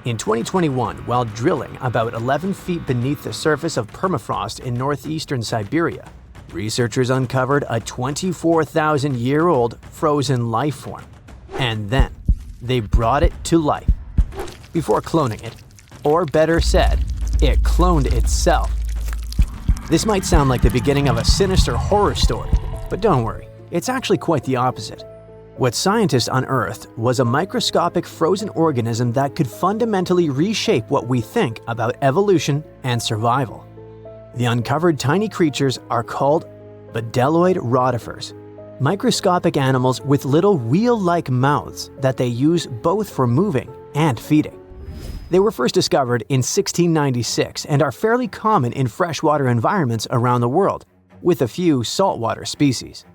In 2021, while drilling about 11 feet beneath the surface of permafrost in northeastern Siberia, researchers uncovered a 24,000-year-old frozen life form. And then, they brought it to life. Before cloning it, or better said, it cloned itself. This might sound like the beginning of a sinister horror story, but don't worry, it's actually quite the opposite. What scientists unearthed was a microscopic frozen organism that could fundamentally reshape what we think about evolution and survival. The uncovered tiny creatures are called bdelloid rotifers, microscopic animals with little wheel-like mouths that they use both for moving and feeding. They were first discovered in 1696 and are fairly common in freshwater environments around the world, with a few saltwater species.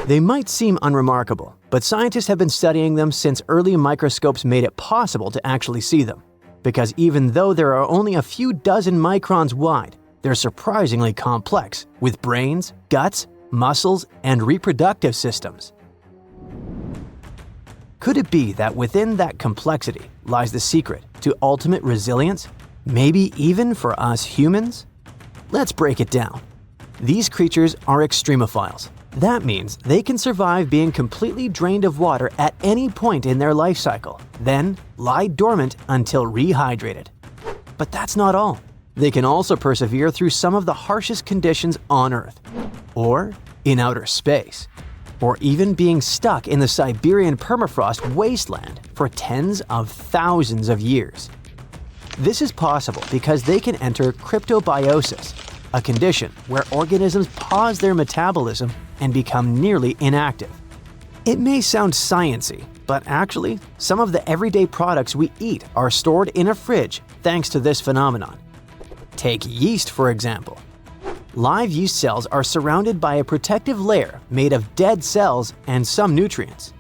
They might seem unremarkable, but scientists have been studying them since early microscopes made it possible to actually see them. Because even though there are only a few dozen microns wide, they're surprisingly complex, with brains, guts, muscles, and reproductive systems. Could it be that within that complexity lies the secret to ultimate resilience, maybe even for us humans? Let's break it down. These creatures are extremophiles. That means they can survive being completely drained of water at any point in their life cycle, then lie dormant until rehydrated. But that's not all. They can also persevere through some of the harshest conditions on Earth, or in outer space, or even being stuck in the Siberian permafrost wasteland for tens of thousands of years. This is possible because they can enter cryptobiosis, a condition where organisms pause their metabolism and become nearly inactive. It may sound sciencey, but actually, some of the everyday products we eat are stored in a fridge thanks to this phenomenon. Take yeast, for example. Live yeast cells are surrounded by a protective layer made of dead cells and some nutrients.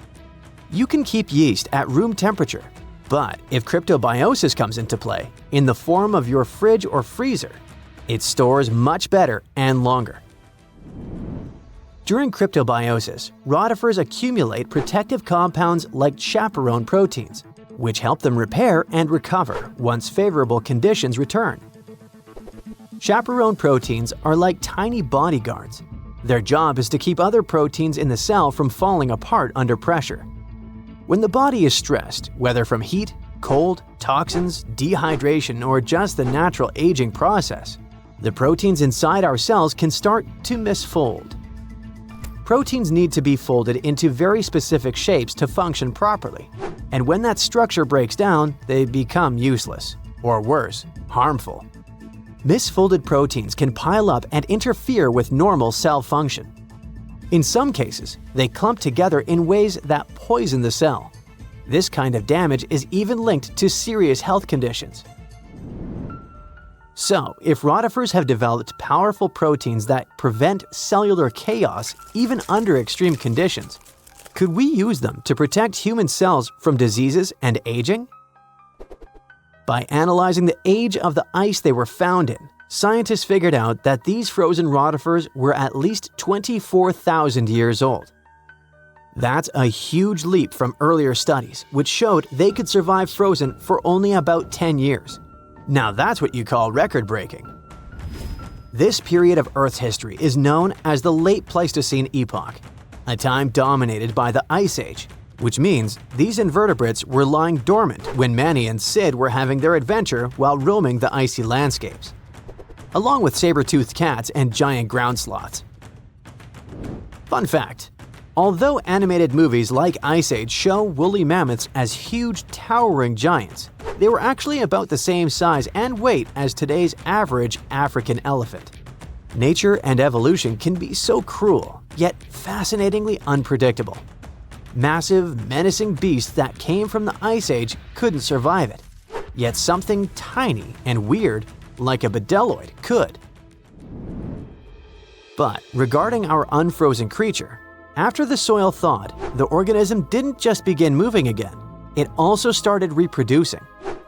You can keep yeast at room temperature, but if cryptobiosis comes into play, in the form of your fridge or freezer, it stores much better and longer. During cryptobiosis, rotifers accumulate protective compounds like chaperone proteins, which help them repair and recover once favorable conditions return. Chaperone proteins are like tiny bodyguards. Their job is to keep other proteins in the cell from falling apart under pressure. When the body is stressed, whether from heat, cold, toxins, dehydration, or just the natural aging process, the proteins inside our cells can start to misfold. Proteins need to be folded into very specific shapes to function properly, and when that structure breaks down, they become useless, or worse, harmful. Misfolded proteins can pile up and interfere with normal cell function. In some cases, they clump together in ways that poison the cell. This kind of damage is even linked to serious health conditions. So, if rotifers have developed powerful proteins that prevent cellular chaos even under extreme conditions, could we use them to protect human cells from diseases and aging? By analyzing the age of the ice they were found in, scientists figured out that these frozen rotifers were at least 24,000 years old. That's a huge leap from earlier studies, which showed they could survive frozen for only about 10 years. Now that's what you call record-breaking. This period of Earth's history is known as the Late Pleistocene Epoch, a time dominated by the Ice Age, which means these invertebrates were lying dormant when Manny and Sid were having their adventure while roaming the icy landscapes, along with saber-toothed cats and giant ground sloths. Fun fact: although animated movies like Ice Age show woolly mammoths as huge, towering giants, they were actually about the same size and weight as today's average African elephant. Nature and evolution can be so cruel, yet fascinatingly unpredictable. Massive, menacing beasts that came from the Ice Age couldn't survive it, yet something tiny and weird, like a bdelloid, could. But regarding our unfrozen creature, after the soil thawed, the organism didn't just begin moving again, it also started reproducing.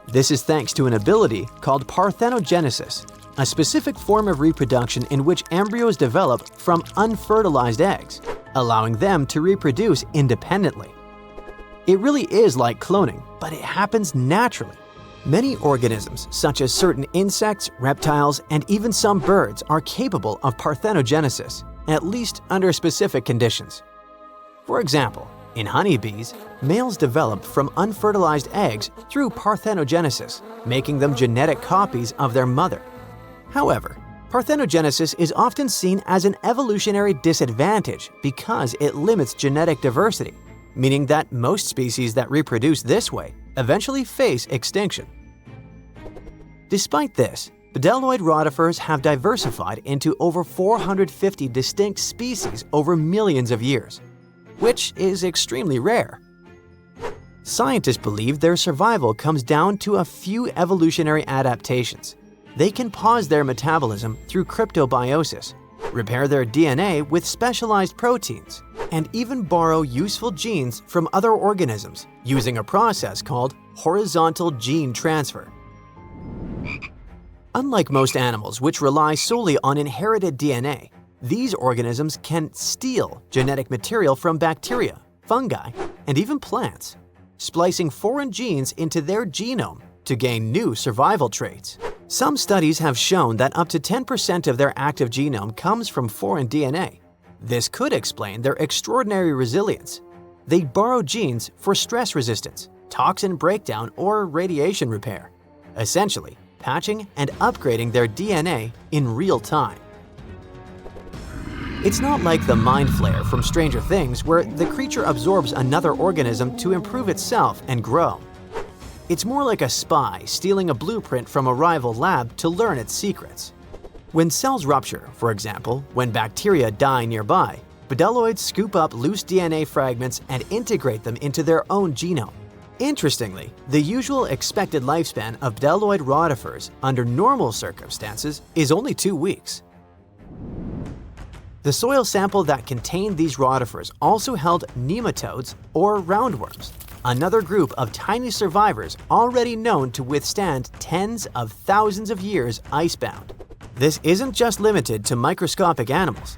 This is thanks to an ability called parthenogenesis, a specific form of reproduction in which embryos develop from unfertilized eggs, allowing them to reproduce independently. It really is like cloning, but it happens naturally. Many organisms, such as certain insects, reptiles, and even some birds, are capable of parthenogenesis, at least under specific conditions. For example, in honeybees, males develop from unfertilized eggs through parthenogenesis, making them genetic copies of their mother. However, parthenogenesis is often seen as an evolutionary disadvantage because it limits genetic diversity, meaning that most species that reproduce this way eventually face extinction. Despite this, bdelloid rotifers have diversified into over 450 distinct species over millions of years, which is extremely rare. Scientists believe their survival comes down to a few evolutionary adaptations. They can pause their metabolism through cryptobiosis, repair their DNA with specialized proteins, and even borrow useful genes from other organisms using a process called horizontal gene transfer. Unlike most animals, which rely solely on inherited DNA, these organisms can steal genetic material from bacteria, fungi, and even plants, splicing foreign genes into their genome to gain new survival traits. Some studies have shown that up to 10% of their active genome comes from foreign DNA. This could explain their extraordinary resilience. They borrow genes for stress resistance, toxin breakdown, or radiation repair, essentially patching and upgrading their DNA in real time. It's not like the Mind Flayer from Stranger Things, where the creature absorbs another organism to improve itself and grow. It's more like a spy stealing a blueprint from a rival lab to learn its secrets. When cells rupture, for example, when bacteria die nearby, bdelloids scoop up loose DNA fragments and integrate them into their own genome. Interestingly, the usual expected lifespan of bdelloid rotifers under normal circumstances is only 2 weeks. The soil sample that contained these rotifers also held nematodes or roundworms, another group of tiny survivors already known to withstand tens of thousands of years icebound. This isn't just limited to microscopic animals.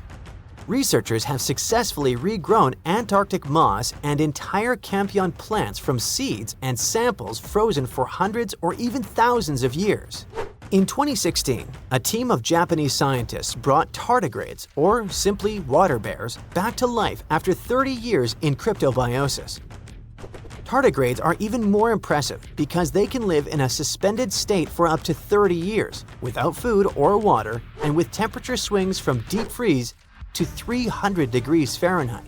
Researchers have successfully regrown Antarctic moss and entire campion plants from seeds and samples frozen for hundreds or even thousands of years. In 2016, a team of Japanese scientists brought tardigrades, or simply water bears, back to life after 30 years in cryptobiosis. Tardigrades are even more impressive because they can live in a suspended state for up to 30 years, without food or water, and with temperature swings from deep freeze to 300 degrees Fahrenheit.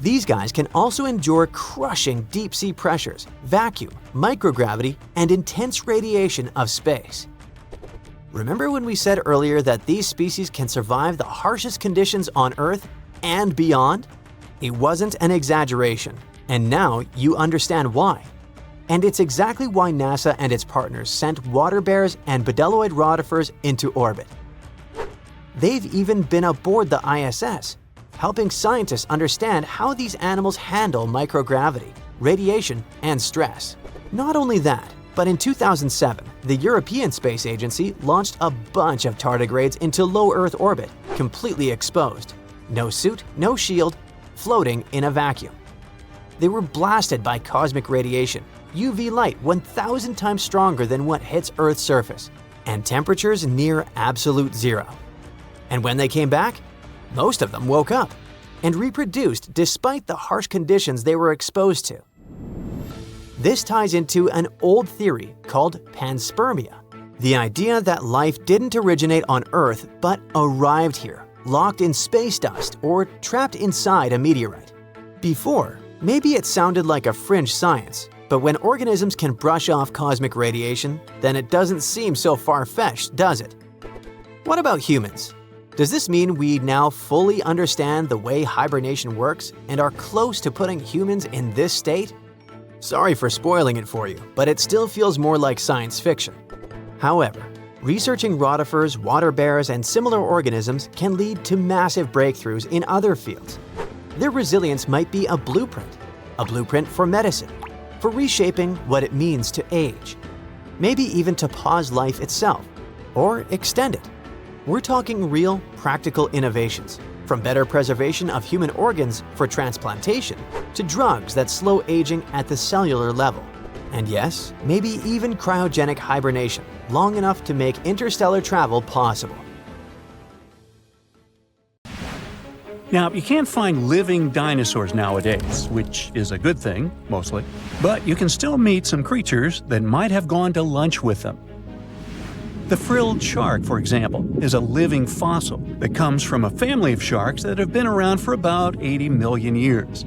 These guys can also endure crushing deep-sea pressures, vacuum, microgravity, and intense radiation of space. Remember when we said earlier that these species can survive the harshest conditions on Earth and beyond? It wasn't an exaggeration, and now you understand why. And it's exactly why NASA and its partners sent water bears and bdelloid rotifers into orbit. They've even been aboard the ISS, helping scientists understand how these animals handle microgravity, radiation, and stress. Not only that, but in 2007, the European Space Agency launched a bunch of tardigrades into low Earth orbit, completely exposed. No suit, no shield, floating in a vacuum. They were blasted by cosmic radiation, UV light 1,000 times stronger than what hits Earth's surface, and temperatures near absolute zero. And when they came back, most of them woke up and reproduced despite the harsh conditions they were exposed to. This ties into an old theory called panspermia, the idea that life didn't originate on Earth but arrived here, locked in space dust or trapped inside a meteorite. Before, maybe it sounded like a fringe science, but when organisms can brush off cosmic radiation, then it doesn't seem so far-fetched, does it? What about humans? Does this mean we now fully understand the way hibernation works and are close to putting humans in this state? Sorry for spoiling it for you, but it still feels more like science fiction. However, researching rotifers, water bears, and similar organisms can lead to massive breakthroughs in other fields. Their resilience might be a blueprint for medicine, for reshaping what it means to age, maybe even to pause life itself, or extend it. We're talking real, practical innovations, from better preservation of human organs for transplantation to drugs that slow aging at the cellular level. And yes, maybe even cryogenic hibernation, long enough to make interstellar travel possible. Now, you can't find living dinosaurs nowadays, which is a good thing, mostly, but you can still meet some creatures that might have gone to lunch with them. The frilled shark, for example, is a living fossil that comes from a family of sharks that have been around for about 80 million years.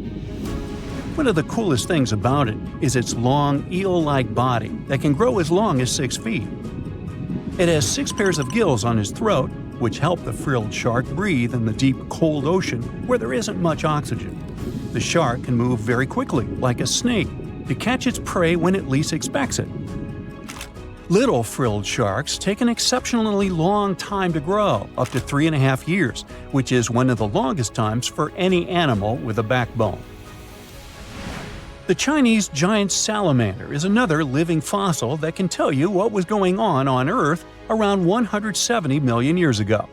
One of the coolest things about it is its long, eel-like body that can grow as long as 6 feet. It has 6 pairs of gills on its throat, which help the frilled shark breathe in the deep, cold ocean where there isn't much oxygen. The shark can move very quickly, like a snake, to catch its prey when it least expects it. Little frilled sharks take an exceptionally long time to grow, up to 3.5 years, which is one of the longest times for any animal with a backbone. The Chinese giant salamander is another living fossil that can tell you what was going on Earth around 170 million years ago.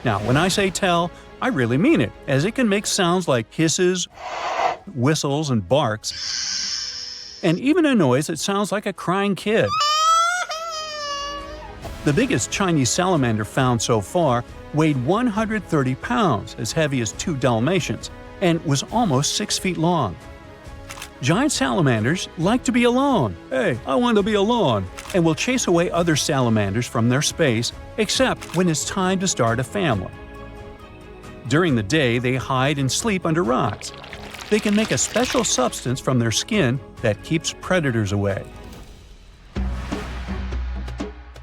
Now, when I say tell, I really mean it, as it can make sounds like hisses, whistles, and barks, and even a noise that sounds like a crying kid. The biggest Chinese salamander found so far weighed 130 pounds, as heavy as 2 Dalmatians, and was almost 6 feet long. Giant salamanders like to be alone. Hey, I want to be alone. And will chase away other salamanders from their space, except when it's time to start a family. During the day, they hide and sleep under rocks. They can make a special substance from their skin that keeps predators away.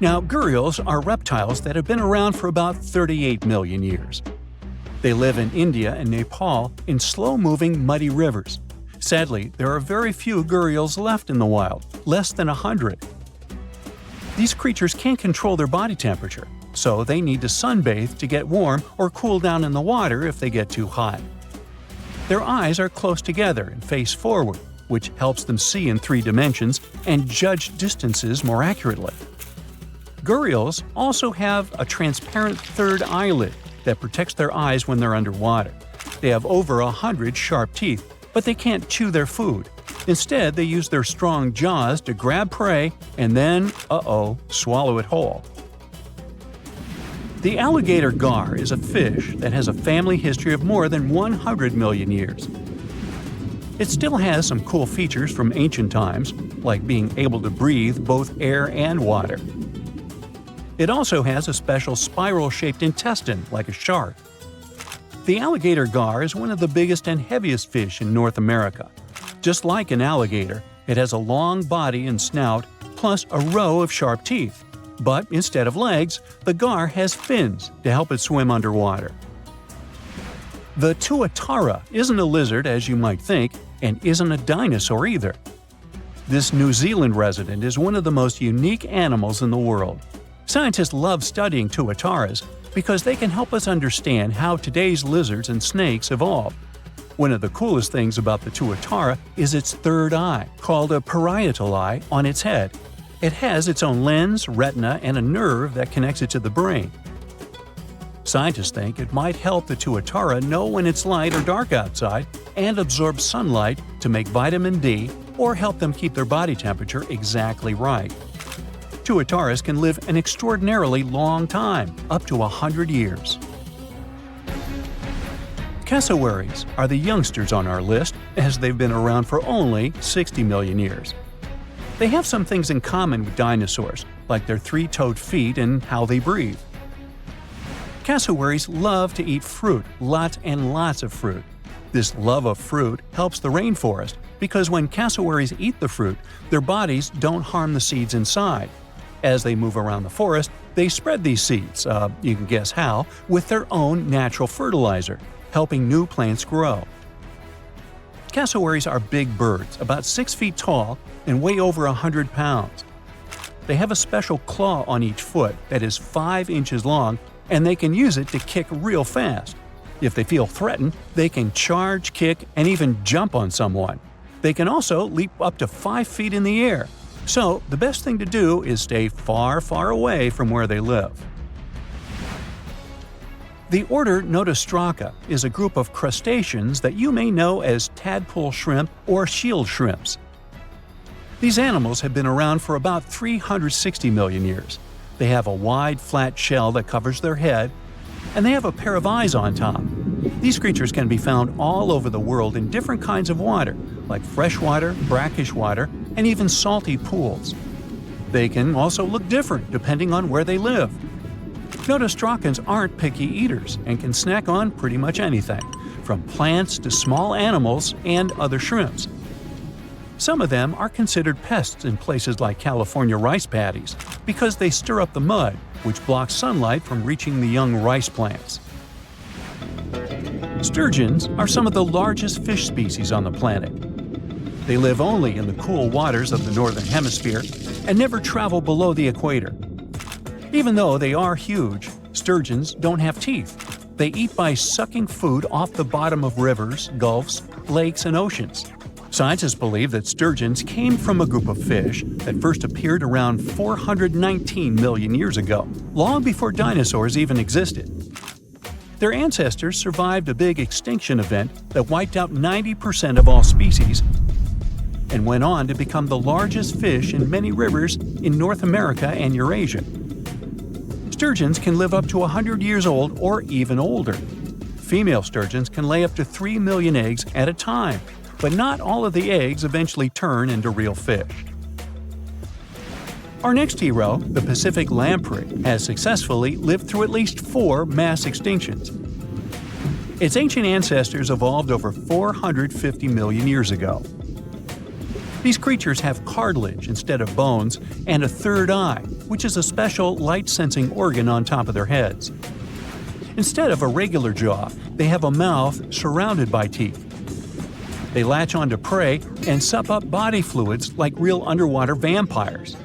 Now, gharials are reptiles that have been around for about 38 million years. They live in India and Nepal in slow-moving, muddy rivers. Sadly, there are very few gharials left in the wild, less than 100. These creatures can't control their body temperature, so they need to sunbathe to get warm or cool down in the water if they get too hot. Their eyes are close together and face forward, which helps them see in 3 dimensions and judge distances more accurately. Gharials also have a transparent third eyelid that protects their eyes when they're underwater. They have over 100 sharp teeth, but they can't chew their food. Instead, they use their strong jaws to grab prey and then, swallow it whole. The alligator gar is a fish that has a family history of more than 100 million years. It still has some cool features from ancient times, like being able to breathe both air and water. It also has a special spiral-shaped intestine, like a shark. The alligator gar is one of the biggest and heaviest fish in North America. Just like an alligator, it has a long body and snout, plus a row of sharp teeth. But instead of legs, the gar has fins to help it swim underwater. The tuatara isn't a lizard as you might think, and isn't a dinosaur either. This New Zealand resident is one of the most unique animals in the world. Scientists love studying tuataras because they can help us understand how today's lizards and snakes evolved. One of the coolest things about the tuatara is its third eye, called a parietal eye, on its head. It has its own lens, retina, and a nerve that connects it to the brain. Scientists think it might help the tuatara know when it's light or dark outside and absorb sunlight to make vitamin D or help them keep their body temperature exactly right. Tuataras can live an extraordinarily long time, up to 100 years. Cassowaries are the youngsters on our list, as they've been around for only 60 million years. They have some things in common with dinosaurs, like their 3-toed feet and how they breathe. Cassowaries love to eat fruit, lots and lots of fruit. This love of fruit helps the rainforest because when cassowaries eat the fruit, their bodies don't harm the seeds inside. As they move around the forest, they spread these seeds, you can guess how, with their own natural fertilizer, helping new plants grow. Cassowaries are big birds, about 6 feet tall and weigh over 100 pounds. They have a special claw on each foot that is 5 inches long, and they can use it to kick real fast. If they feel threatened, they can charge, kick, and even jump on someone. They can also leap up to 5 feet in the air. So, the best thing to do is stay far, far away from where they live. The order Notostraca is a group of crustaceans that you may know as tadpole shrimp or shield shrimps. These animals have been around for about 360 million years. They have a wide, flat shell that covers their head, and they have a pair of eyes on top. These creatures can be found all over the world in different kinds of water, like freshwater, brackish water, and even salty pools. They can also look different depending on where they live. Notostraccans aren't picky eaters and can snack on pretty much anything, from plants to small animals and other shrimps. Some of them are considered pests in places like California rice paddies because they stir up the mud, which blocks sunlight from reaching the young rice plants. Sturgeons are some of the largest fish species on the planet. They live only in the cool waters of the northern hemisphere and never travel below the equator. Even though they are huge, sturgeons don't have teeth. They eat by sucking food off the bottom of rivers, gulfs, lakes, and oceans. Scientists believe that sturgeons came from a group of fish that first appeared around 419 million years ago, long before dinosaurs even existed. Their ancestors survived a big extinction event that wiped out 90% of all species and went on to become the largest fish in many rivers in North America and Eurasia. Sturgeons can live up to 100 years old or even older. Female sturgeons can lay up to 3 million eggs at a time, but not all of the eggs eventually turn into real fish. Our next hero, the Pacific lamprey, has successfully lived through at least 4 mass extinctions. Its ancient ancestors evolved over 450 million years ago. These creatures have cartilage instead of bones and a third eye, which is a special light-sensing organ on top of their heads. Instead of a regular jaw, they have a mouth surrounded by teeth. They latch onto prey and sup up body fluids like real underwater vampires.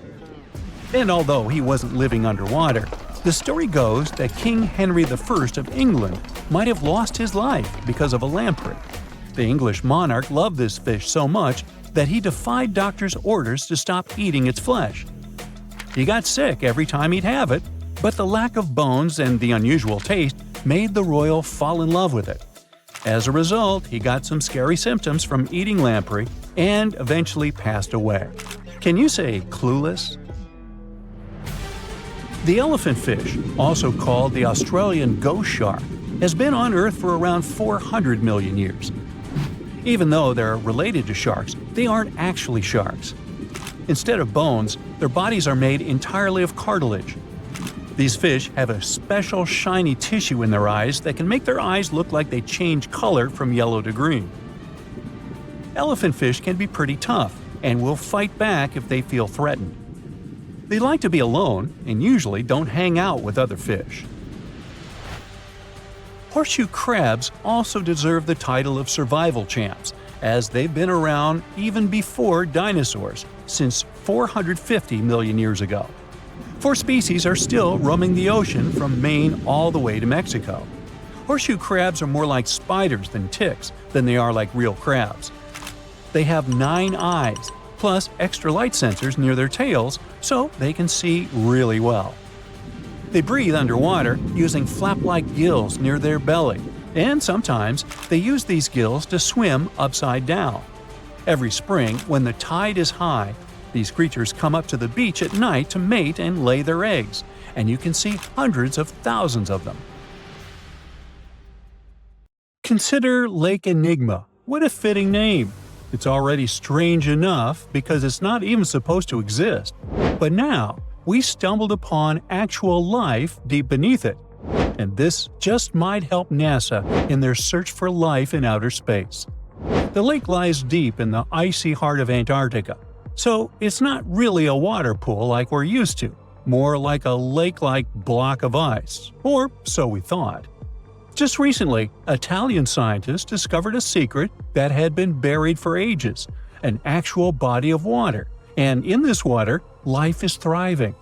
And although he wasn't living underwater, the story goes that King Henry I of England might have lost his life because of a lamprey. The English monarch loved this fish so much that he defied doctors' orders to stop eating its flesh. He got sick every time he'd have it, but the lack of bones and the unusual taste made the royal fall in love with it. As a result, he got some scary symptoms from eating lamprey and eventually passed away. Can you say clueless? The elephant fish, also called the Australian ghost shark, has been on Earth for around 400 million years. Even though they're related to sharks, they aren't actually sharks. Instead of bones, their bodies are made entirely of cartilage. These fish have a special shiny tissue in their eyes that can make their eyes look like they change color from yellow to green. Elephant fish can be pretty tough and will fight back if they feel threatened. They like to be alone and usually don't hang out with other fish. Horseshoe crabs also deserve the title of survival champs, as they've been around even before dinosaurs, since 450 million years ago. 4 species are still roaming the ocean from Maine all the way to Mexico. Horseshoe crabs are more like spiders than ticks than they are like real crabs. They have 9 eyes, plus extra light sensors near their tails, so they can see really well. They breathe underwater using flap-like gills near their belly, and sometimes they use these gills to swim upside down. Every spring, when the tide is high, these creatures come up to the beach at night to mate and lay their eggs, and you can see hundreds of thousands of them. Consider Lake Enigma. What a fitting name! It's already strange enough because it's not even supposed to exist. But now, we stumbled upon actual life deep beneath it. And this just might help NASA in their search for life in outer space. The lake lies deep in the icy heart of Antarctica, so it's not really a water pool like we're used to, more like a lake-like block of ice, or so we thought. Just recently, Italian scientists discovered a secret that had been buried for ages, an actual body of water. And in this water, life is thriving.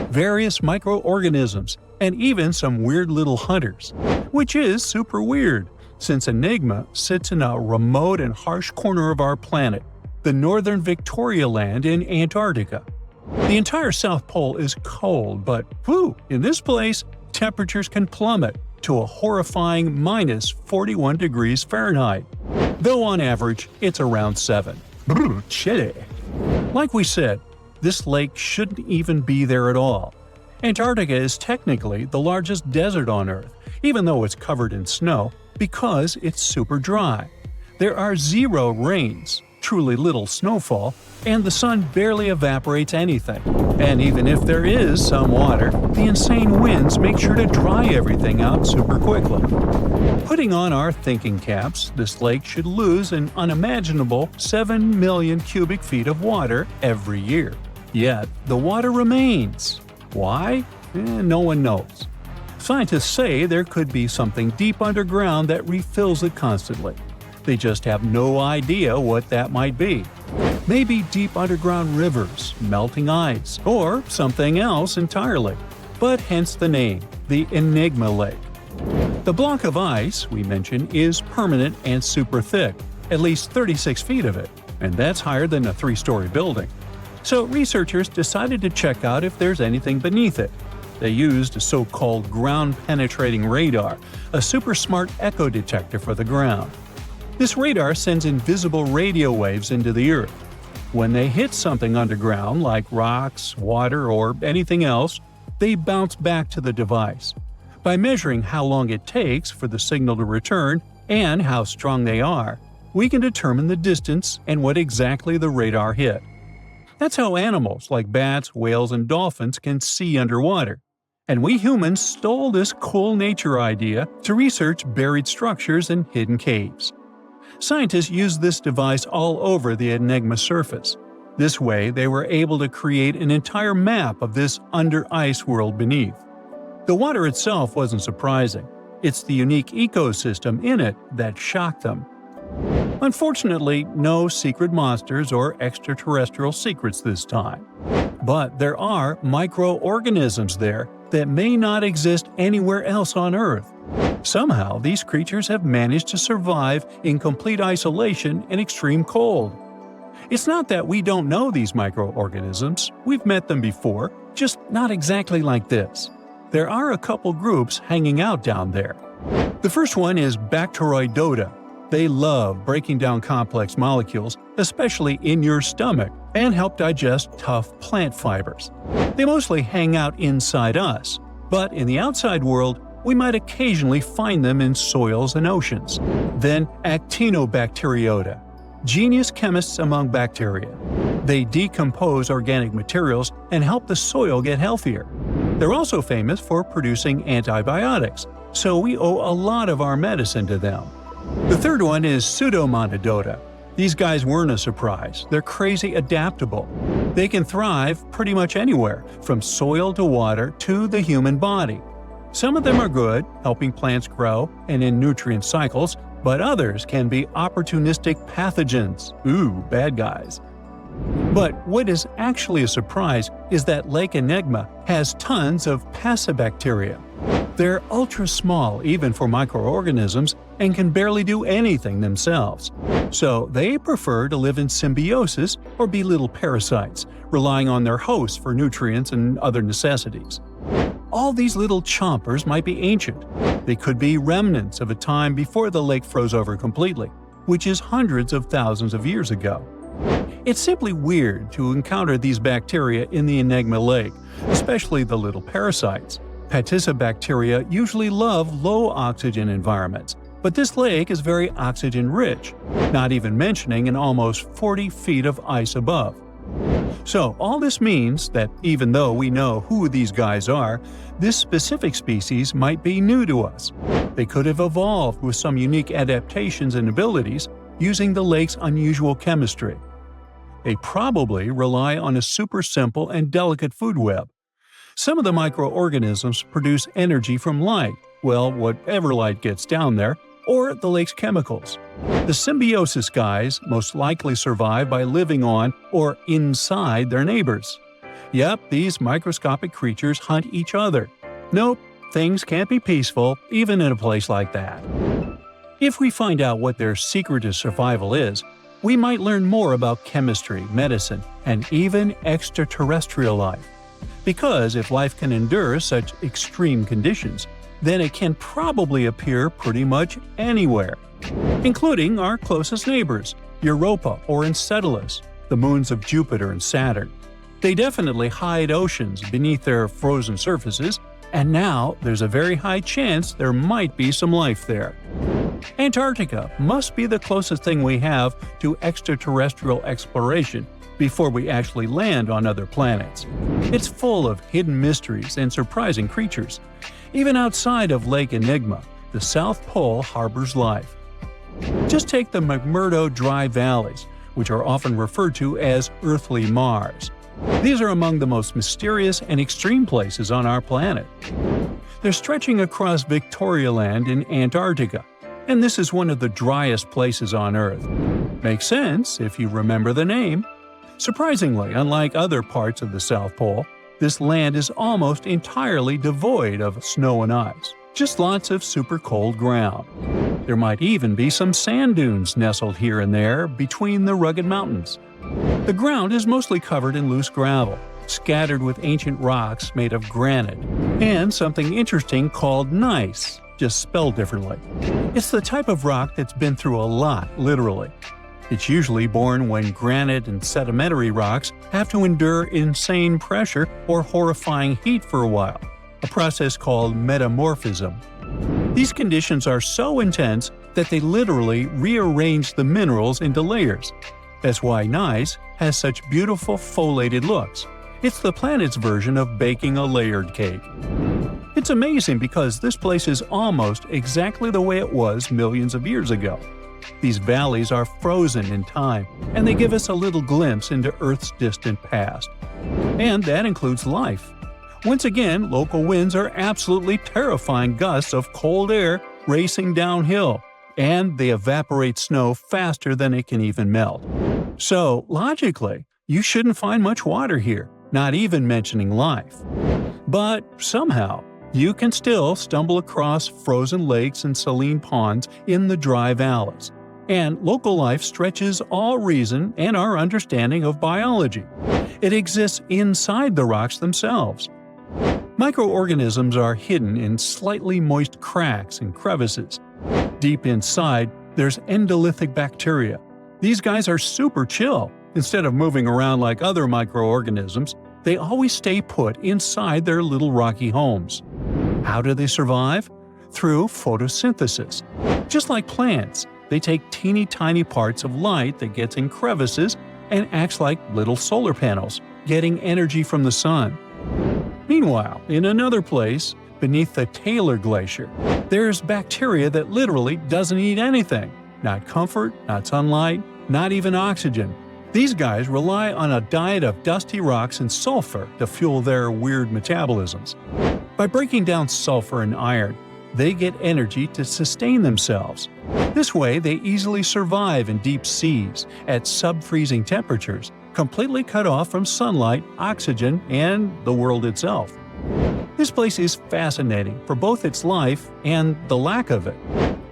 Various microorganisms, and even some weird little hunters. Which is super weird, since Enigma sits in a remote and harsh corner of our planet, the northern Victoria Land in Antarctica. The entire South Pole is cold, but in this place, temperatures can plummet to a horrifying minus 41 degrees Fahrenheit, though on average it's around 7. Chilly. Like we said, this lake shouldn't even be there at all. Antarctica is technically the largest desert on Earth, even though it's covered in snow, because it's super dry. There are 0 rains, truly little snowfall, and the sun barely evaporates anything. And even if there is some water, the insane winds make sure to dry everything out super quickly. Putting on our thinking caps, this lake should lose an unimaginable 7 million cubic feet of water every year. Yet, the water remains. Why? No one knows. Scientists say there could be something deep underground that refills it constantly. They just have no idea what that might be. Maybe deep underground rivers, melting ice, or something else entirely. But hence the name, the Enigma Lake. The block of ice we mentioned is permanent and super thick, at least 36 feet of it, and that's higher than a 3-story building. So researchers decided to check out if there's anything beneath it. They used a so-called ground-penetrating radar, a super smart echo detector for the ground. This radar sends invisible radio waves into the Earth. When they hit something underground, like rocks, water, or anything else, they bounce back to the device. By measuring how long it takes for the signal to return and how strong they are, we can determine the distance and what exactly the radar hit. That's how animals like bats, whales, and dolphins can see underwater. And we humans stole this cool nature idea to research buried structures and hidden caves. Scientists used this device all over the Enigma surface. This way, they were able to create an entire map of this under-ice world beneath. The water itself wasn't surprising. It's the unique ecosystem in it that shocked them. Unfortunately, no secret monsters or extraterrestrial secrets this time. But there are microorganisms there that may not exist anywhere else on Earth. Somehow, these creatures have managed to survive in complete isolation and extreme cold. It's not that we don't know these microorganisms, we've met them before, just not exactly like this. There are a couple groups hanging out down there. The first one is Bacteroidota. They love breaking down complex molecules, especially in your stomach, and help digest tough plant fibers. They mostly hang out inside us, but in the outside world, we might occasionally find them in soils and oceans. Then Actinobacteriota, genius chemists among bacteria. They decompose organic materials and help the soil get healthier. They're also famous for producing antibiotics, so we owe a lot of our medicine to them. The third one is Pseudomonadota. These guys weren't a surprise. They're crazy adaptable. They can thrive pretty much anywhere, from soil to water to the human body. Some of them are good, helping plants grow and in nutrient cycles, but others can be opportunistic pathogens. Ooh, bad guys. But what is actually a surprise is that Lake Enigma has tons of passibacteria. They're ultra-small even for microorganisms and can barely do anything themselves. So they prefer to live in symbiosis or be little parasites, relying on their hosts for nutrients and other necessities. All these little chompers might be ancient. They could be remnants of a time before the lake froze over completely, which is hundreds of thousands of years ago. It's simply weird to encounter these bacteria in the Enigma Lake, especially the little parasites. Passibacteria usually love low-oxygen environments, but this lake is very oxygen-rich, not even mentioning an almost 40 feet of ice above. So all this means that even though we know who these guys are, this specific species might be new to us. They could have evolved with some unique adaptations and abilities using the lake's unusual chemistry. They probably rely on a super simple and delicate food web. Some of the microorganisms produce energy from light, well, whatever light gets down there, or the lake's chemicals. The symbiosis guys most likely survive by living on or inside their neighbors. Yep, these microscopic creatures hunt each other. Nope, things can't be peaceful even in a place like that. If we find out what their secret to survival is, we might learn more about chemistry, medicine, and even extraterrestrial life. Because if life can endure such extreme conditions, then it can probably appear pretty much anywhere, including our closest neighbors, Europa or Enceladus, the moons of Jupiter and Saturn. They definitely hide oceans beneath their frozen surfaces, and now there's a very high chance there might be some life there. Antarctica must be the closest thing we have to extraterrestrial exploration before we actually land on other planets. It's full of hidden mysteries and surprising creatures. Even outside of Lake Enigma, the South Pole harbors life. Just take the McMurdo Dry Valleys, which are often referred to as Earthly Mars. These are among the most mysterious and extreme places on our planet. They're stretching across Victoria Land in Antarctica, and this is one of the driest places on Earth. Makes sense if you remember the name. Surprisingly, unlike other parts of the South Pole, this land is almost entirely devoid of snow and ice, just lots of super cold ground. There might even be some sand dunes nestled here and there between the rugged mountains. The ground is mostly covered in loose gravel, scattered with ancient rocks made of granite, and something interesting called gneiss, just spelled differently. It's the type of rock that's been through a lot, literally. It's usually born when granite and sedimentary rocks have to endure insane pressure or horrifying heat for a while, a process called metamorphism. These conditions are so intense that they literally rearrange the minerals into layers. That's why gneiss has such beautiful foliated looks. It's the planet's version of baking a layered cake. It's amazing because this place is almost exactly the way it was millions of years ago. These valleys are frozen in time, and they give us a little glimpse into Earth's distant past. And that includes life. Once again, local winds are absolutely terrifying gusts of cold air racing downhill, and they evaporate snow faster than it can even melt. So, logically, you shouldn't find much water here, not even mentioning life. But somehow, you can still stumble across frozen lakes and saline ponds in the dry valleys. And local life stretches all reason and our understanding of biology. It exists inside the rocks themselves. Microorganisms are hidden in slightly moist cracks and crevices. Deep inside, there's endolithic bacteria. These guys are super chill. Instead of moving around like other microorganisms, they always stay put inside their little rocky homes. How do they survive? Through photosynthesis. Just like plants, they take teeny tiny parts of light that gets in crevices and acts like little solar panels, getting energy from the sun. Meanwhile, in another place, beneath the Taylor Glacier, there's bacteria that literally doesn't eat anything. Not comfort, not sunlight, not even oxygen. These guys rely on a diet of dusty rocks and sulfur to fuel their weird metabolisms. By breaking down sulfur and iron, they get energy to sustain themselves. This way, they easily survive in deep seas at sub-freezing temperatures, completely cut off from sunlight, oxygen, and the world itself. This place is fascinating for both its life and the lack of it.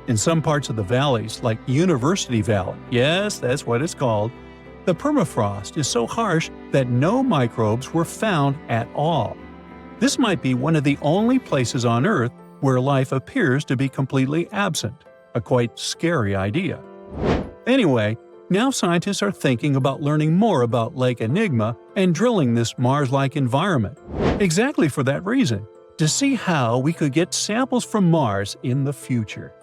In some parts of the valleys, like University Valley, yes, that's what it's called, the permafrost is so harsh that no microbes were found at all. This might be one of the only places on Earth where life appears to be completely absent, a quite scary idea. Anyway, now scientists are thinking about learning more about Lake Enigma and drilling this Mars-like environment. Exactly for that reason, to see how we could get samples from Mars in the future.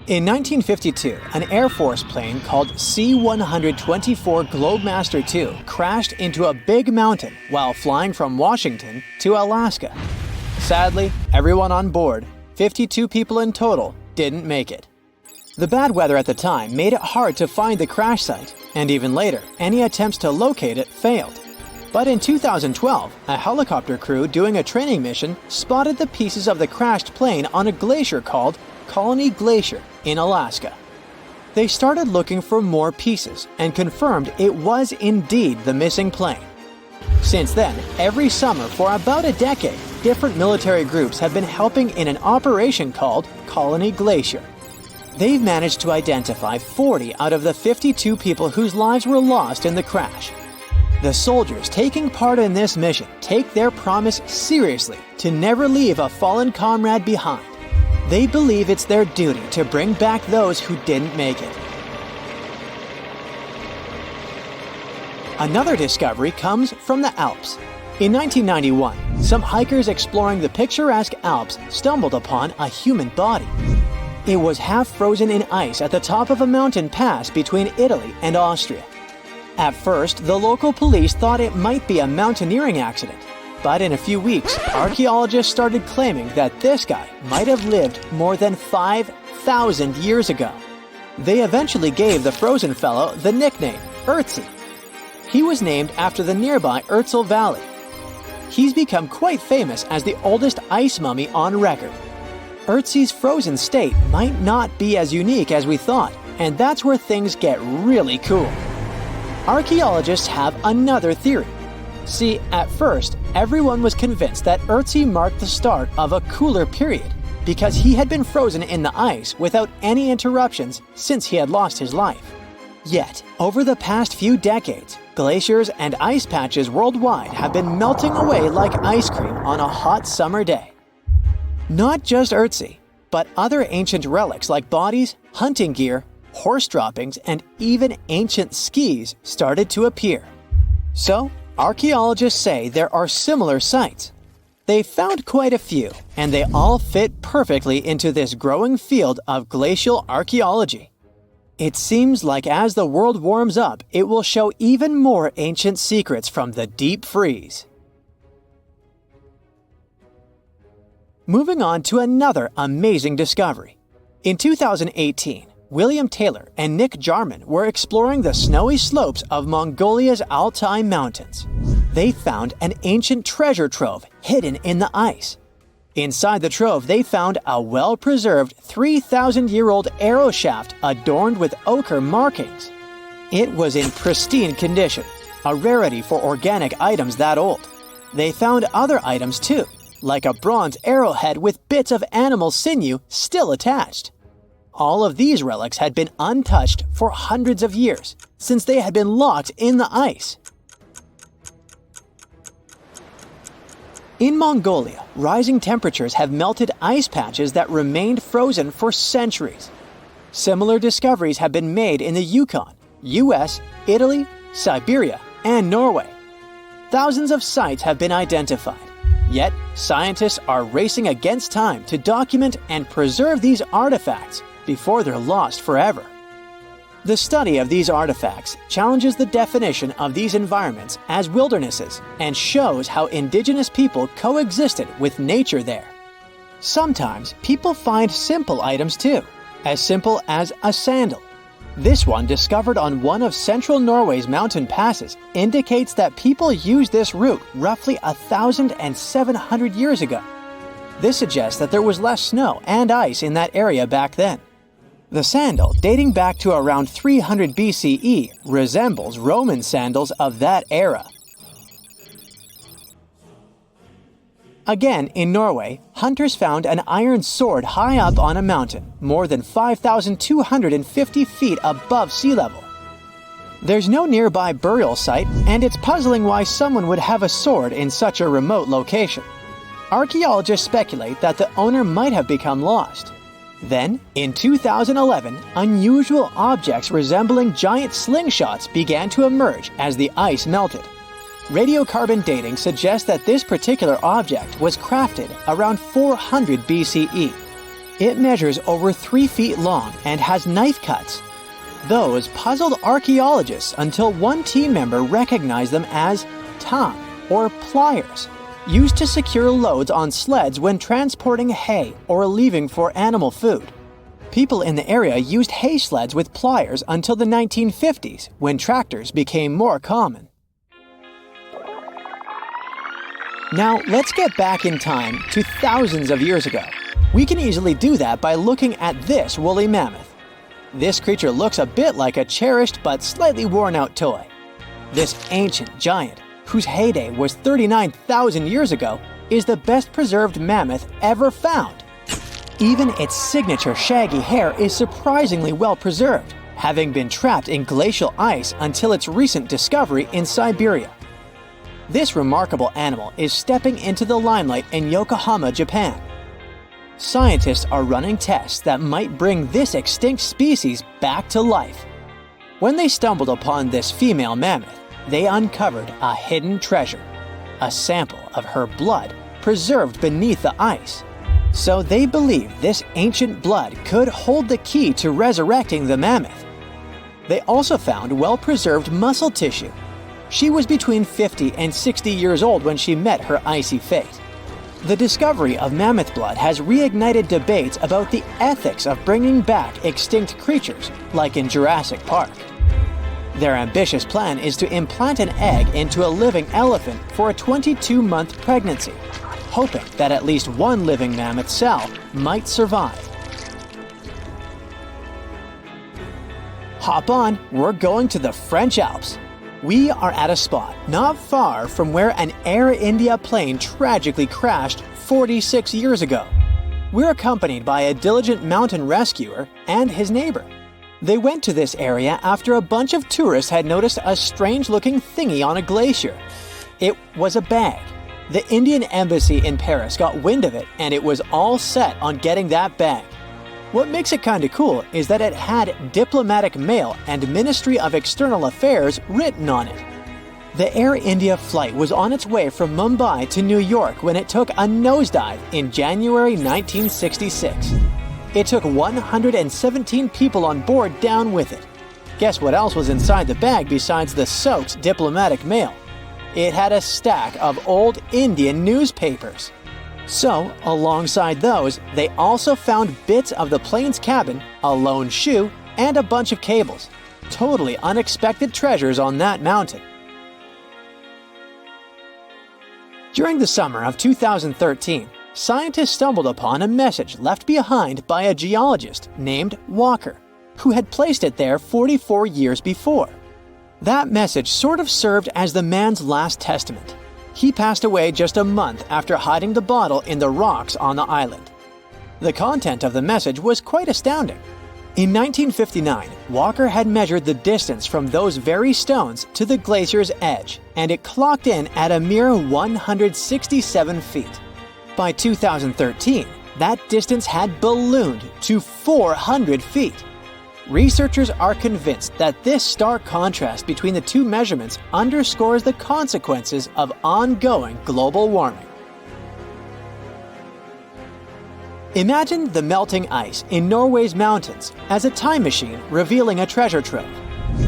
In 1952, an Air Force plane called C-124 Globemaster II crashed into a big mountain while flying from Washington to Alaska. Sadly, everyone on board, 52 people in total, didn't make it. The bad weather at the time made it hard to find the crash site, and even later, any attempts to locate it failed. But in 2012, a helicopter crew doing a training mission spotted the pieces of the crashed plane on a glacier called Colony Glacier in Alaska. They started looking for more pieces and confirmed it was indeed the missing plane. Since then, every summer for about a decade, different military groups have been helping in an operation called Colony Glacier. They've managed to identify 40 out of the 52 people whose lives were lost in the crash. The soldiers taking part in this mission take their promise seriously to never leave a fallen comrade behind. They believe it's their duty to bring back those who didn't make it. Another discovery comes from the Alps. In 1991, some hikers exploring the picturesque Alps stumbled upon a human body. It was half frozen in ice at the top of a mountain pass between Italy and Austria. At first, the local police thought it might be a mountaineering accident, but in a few weeks, archaeologists started claiming that this guy might have lived more than 5,000 years ago. They eventually gave the frozen fellow the nickname Ötzi. He was named after the nearby Ötztal Valley. He's become quite famous as the oldest ice mummy on record. Ötzi's frozen state might not be as unique as we thought, and that's where things get really cool. Archaeologists have another theory. See, at first, everyone was convinced that Ötzi marked the start of a cooler period because he had been frozen in the ice without any interruptions since he had lost his life. Yet, over the past few decades, glaciers and ice patches worldwide have been melting away like ice cream on a hot summer day. Not just Ötzi, but other ancient relics like bodies, hunting gear, horse droppings, and even ancient skis started to appear. So, archaeologists say there are similar sites. They found quite a few, and they all fit perfectly into this growing field of glacial archaeology. It seems like as the world warms up, it will show even more ancient secrets from the deep freeze. Moving on to another amazing discovery. In 2018, William Taylor and Nick Jarman were exploring the snowy slopes of Mongolia's Altai Mountains. They found an ancient treasure trove hidden in the ice. Inside the trove, they found a well-preserved 3,000-year-old arrow shaft adorned with ochre markings. It was in pristine condition, a rarity for organic items that old. They found other items too, like a bronze arrowhead with bits of animal sinew still attached. All of these relics had been untouched for hundreds of years, since they had been locked in the ice. In Mongolia, rising temperatures have melted ice patches that remained frozen for centuries. Similar discoveries have been made in the Yukon, US, Italy, Siberia, and Norway. Thousands of sites have been identified. Yet, scientists are racing against time to document and preserve these artifacts before they're lost forever. The study of these artifacts challenges the definition of these environments as wildernesses and shows how indigenous people coexisted with nature there. Sometimes people find simple items too, as simple as a sandal. This one, discovered on one of central Norway's mountain passes, indicates that people used this route roughly 1,700 years ago. This suggests that there was less snow and ice in that area back then. The sandal, dating back to around 300 BCE, resembles Roman sandals of that era. Again, in Norway, hunters found an iron sword high up on a mountain, more than 5,250 feet above sea level. There's no nearby burial site, and it's puzzling why someone would have a sword in such a remote location. Archaeologists speculate that the owner might have become lost. Then, in 2011, unusual objects resembling giant slingshots began to emerge as the ice melted. Radiocarbon dating suggests that this particular object was crafted around 400 BCE. It measures over 3 feet long and has knife cuts. Those puzzled archaeologists until one team member recognized them as tang, or pliers, used to secure loads on sleds when transporting hay or leaving for animal food. People in the area used hay sleds with pliers until the 1950s, when tractors became more common. Now, let's get back in time to thousands of years ago. We can easily do that by looking at this woolly mammoth. This creature looks a bit like a cherished but slightly worn-out toy. This ancient giant, whose heyday was 39,000 years ago, is the best preserved mammoth ever found. Even its signature shaggy hair is surprisingly well preserved, having been trapped in glacial ice until its recent discovery in Siberia. This remarkable animal is stepping into the limelight in Yokohama, Japan. Scientists are running tests that might bring this extinct species back to life. When they stumbled upon this female mammoth, they uncovered a hidden treasure, a sample of her blood preserved beneath the ice. So they believed this ancient blood could hold the key to resurrecting the mammoth. They also found well-preserved muscle tissue. She was between 50 and 60 years old when she met her icy fate. The discovery of mammoth blood has reignited debates about the ethics of bringing back extinct creatures, like in Jurassic Park. Their ambitious plan is to implant an egg into a living elephant for a 22-month pregnancy, hoping that at least one living mammoth cell might survive. Hop on, we're going to the French Alps. We are at a spot not far from where an Air India plane tragically crashed 46 years ago. We're accompanied by a diligent mountain rescuer and his neighbor. They went to this area after a bunch of tourists had noticed a strange-looking thingy on a glacier. It was a bag. The Indian embassy in Paris got wind of it, and it was all set on getting that bag. What makes it kinda cool is that it had diplomatic mail and Ministry of External Affairs written on it. The Air India flight was on its way from Mumbai to New York when it took a nosedive in January 1966. It took 117 people on board down with it. Guess what else was inside the bag besides the soaked diplomatic mail? It had a stack of old Indian newspapers. So, alongside those, they also found bits of the plane's cabin, a lone shoe, and a bunch of cables. Totally unexpected treasures on that mountain. During the summer of 2013, scientists stumbled upon a message left behind by a geologist named Walker, who had placed it there 44 years before. That message sort of served as the man's last testament. He passed away just a month after hiding the bottle in the rocks on the island. The content of the message was quite astounding. In 1959, Walker had measured the distance from those very stones to the glacier's edge, and it clocked in at a mere 167 feet. By 2013, that distance had ballooned to 400 feet. Researchers are convinced that this stark contrast between the two measurements underscores the consequences of ongoing global warming. Imagine the melting ice in Norway's mountains as a time machine revealing a treasure trove.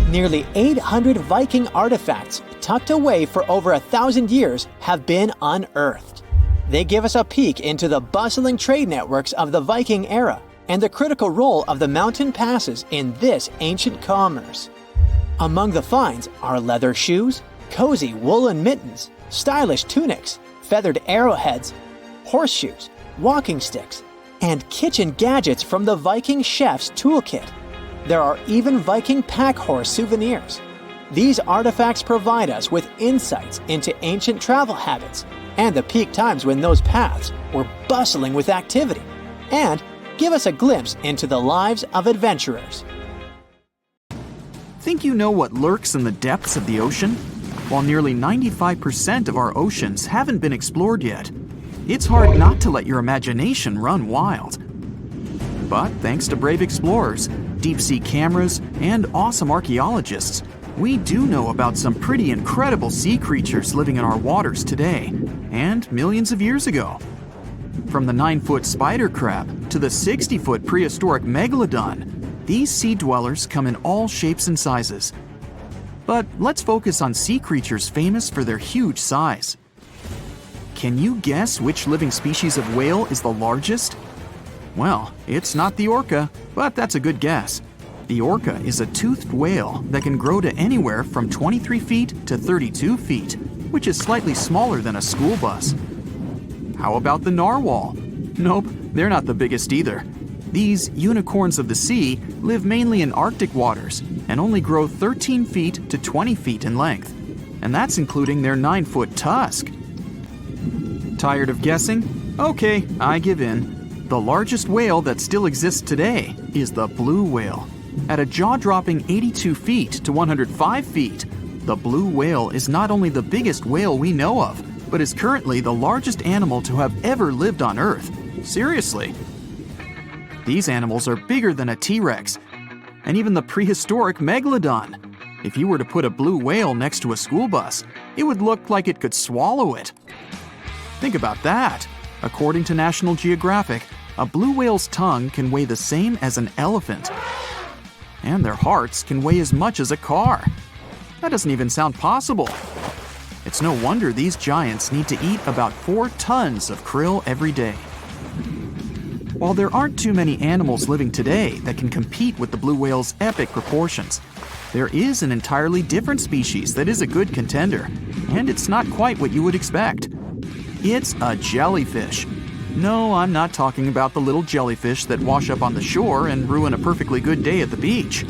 Nearly 800 Viking artifacts tucked away for over 1,000 years have been unearthed. They give us a peek into the bustling trade networks of the Viking era and the critical role of the mountain passes in this ancient commerce. Among the finds are leather shoes, cozy woolen mittens, stylish tunics, feathered arrowheads, horseshoes, walking sticks, and kitchen gadgets from the Viking chef's toolkit. There are even Viking pack horse souvenirs. These artifacts provide us with insights into ancient travel habits and the peak times when those paths were bustling with activity, and give us a glimpse into the lives of adventurers. Think you know what lurks in the depths of the ocean? While nearly 95% of our oceans haven't been explored yet, it's hard not to let your imagination run wild. But thanks to brave explorers, deep-sea cameras, and awesome archaeologists, we do know about some pretty incredible sea creatures living in our waters today, and millions of years ago. From the 9-foot spider crab to the 60-foot prehistoric megalodon, these sea dwellers come in all shapes and sizes. But let's focus on sea creatures famous for their huge size. Can you guess which living species of whale is the largest? Well, it's not the orca, but that's a good guess. The orca is a toothed whale that can grow to anywhere from 23 feet to 32 feet, which is slightly smaller than a school bus. How about the narwhal? Nope, they're not the biggest either. These unicorns of the sea live mainly in Arctic waters and only grow 13 feet to 20 feet in length, and that's including their 9-foot tusk. Tired of guessing? Okay, I give in. The largest whale that still exists today is the blue whale. At a jaw-dropping 82 feet to 105 feet, the blue whale is not only the biggest whale we know of, but is currently the largest animal to have ever lived on Earth. Seriously. These animals are bigger than a T-Rex, and even the prehistoric megalodon. If you were to put a blue whale next to a school bus, it would look like it could swallow it. Think about that. According to National Geographic, a blue whale's tongue can weigh the same as an elephant. And their hearts can weigh as much as a car. That doesn't even sound possible. It's no wonder these giants need to eat about 4 tons of krill every day. While there aren't too many animals living today that can compete with the blue whale's epic proportions, there is an entirely different species that is a good contender, and it's not quite what you would expect. It's a jellyfish. No, I'm not talking about the little jellyfish that wash up on the shore and ruin a perfectly good day at the beach.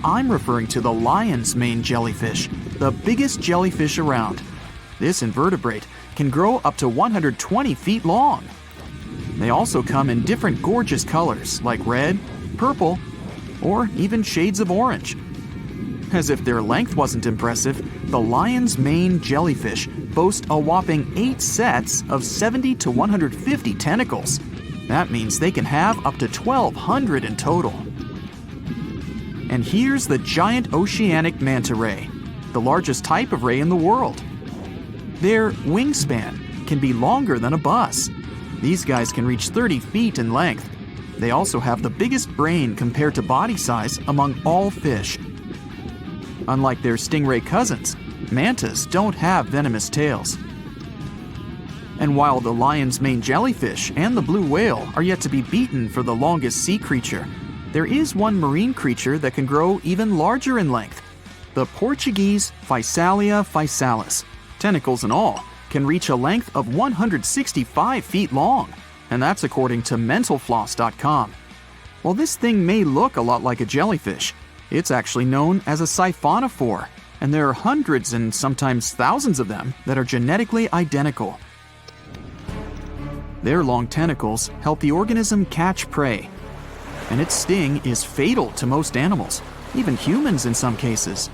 I'm referring to the lion's mane jellyfish, the biggest jellyfish around. This invertebrate can grow up to 120 feet long. They also come in different gorgeous colors like red, purple, or even shades of orange. As if their length wasn't impressive, the lion's mane jellyfish boast a whopping 8 sets of 70 to 150 tentacles. That means they can have up to 1,200 in total. And here's the giant oceanic manta ray, the largest type of ray in the world. Their wingspan can be longer than a bus. These guys can reach 30 feet in length. They also have the biggest brain compared to body size among all fish. Unlike their stingray cousins, mantas don't have venomous tails. And while the lion's mane jellyfish and the blue whale are yet to be beaten for the longest sea creature, there is one marine creature that can grow even larger in length. The Portuguese Physalia physalis, tentacles and all, can reach a length of 165 feet long, and that's according to mentalfloss.com. While this thing may look a lot like a jellyfish, it's actually known as a siphonophore, and there are hundreds and sometimes thousands of them that are genetically identical. Their long tentacles help the organism catch prey, and its sting is fatal to most animals, even humans in some cases.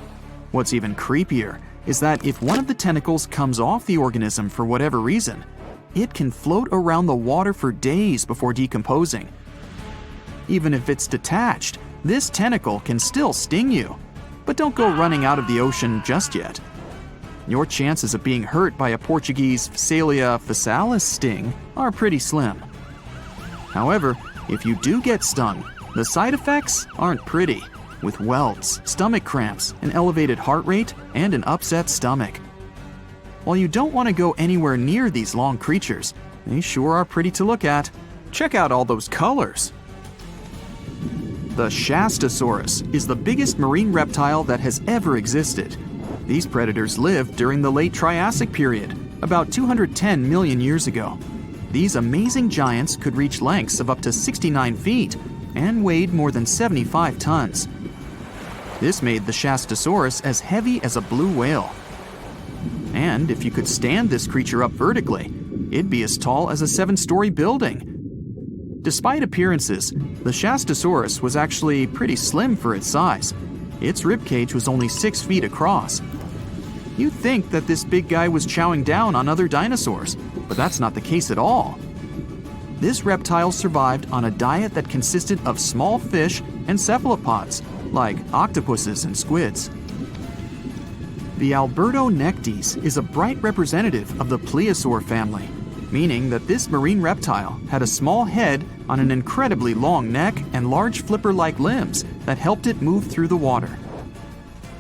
What's even creepier is that if one of the tentacles comes off the organism for whatever reason, it can float around the water for days before decomposing. Even if it's detached, this tentacle can still sting you. But don't go running out of the ocean just yet. Your chances of being hurt by a Portuguese Physalia physalis sting are pretty slim. However, if you do get stung, the side effects aren't pretty, with welts, stomach cramps, an elevated heart rate, and an upset stomach. While you don't want to go anywhere near these long creatures, they sure are pretty to look at. Check out all those colors. The Shastasaurus is the biggest marine reptile that has ever existed. These predators lived during the late Triassic period, about 210 million years ago. These amazing giants could reach lengths of up to 69 feet and weighed more than 75 tons. This made the Shastasaurus as heavy as a blue whale. And if you could stand this creature up vertically, it'd be as tall as a 7-story building. Despite appearances, the Shastasaurus was actually pretty slim for its size. Its ribcage was only 6 feet across. You'd think that this big guy was chowing down on other dinosaurs, but that's not the case at all. This reptile survived on a diet that consisted of small fish and cephalopods, like octopuses and squids. The Albertonectes is a bright representative of the plesiosaur family, meaning that this marine reptile had a small head on an incredibly long neck and large flipper-like limbs that helped it move through the water.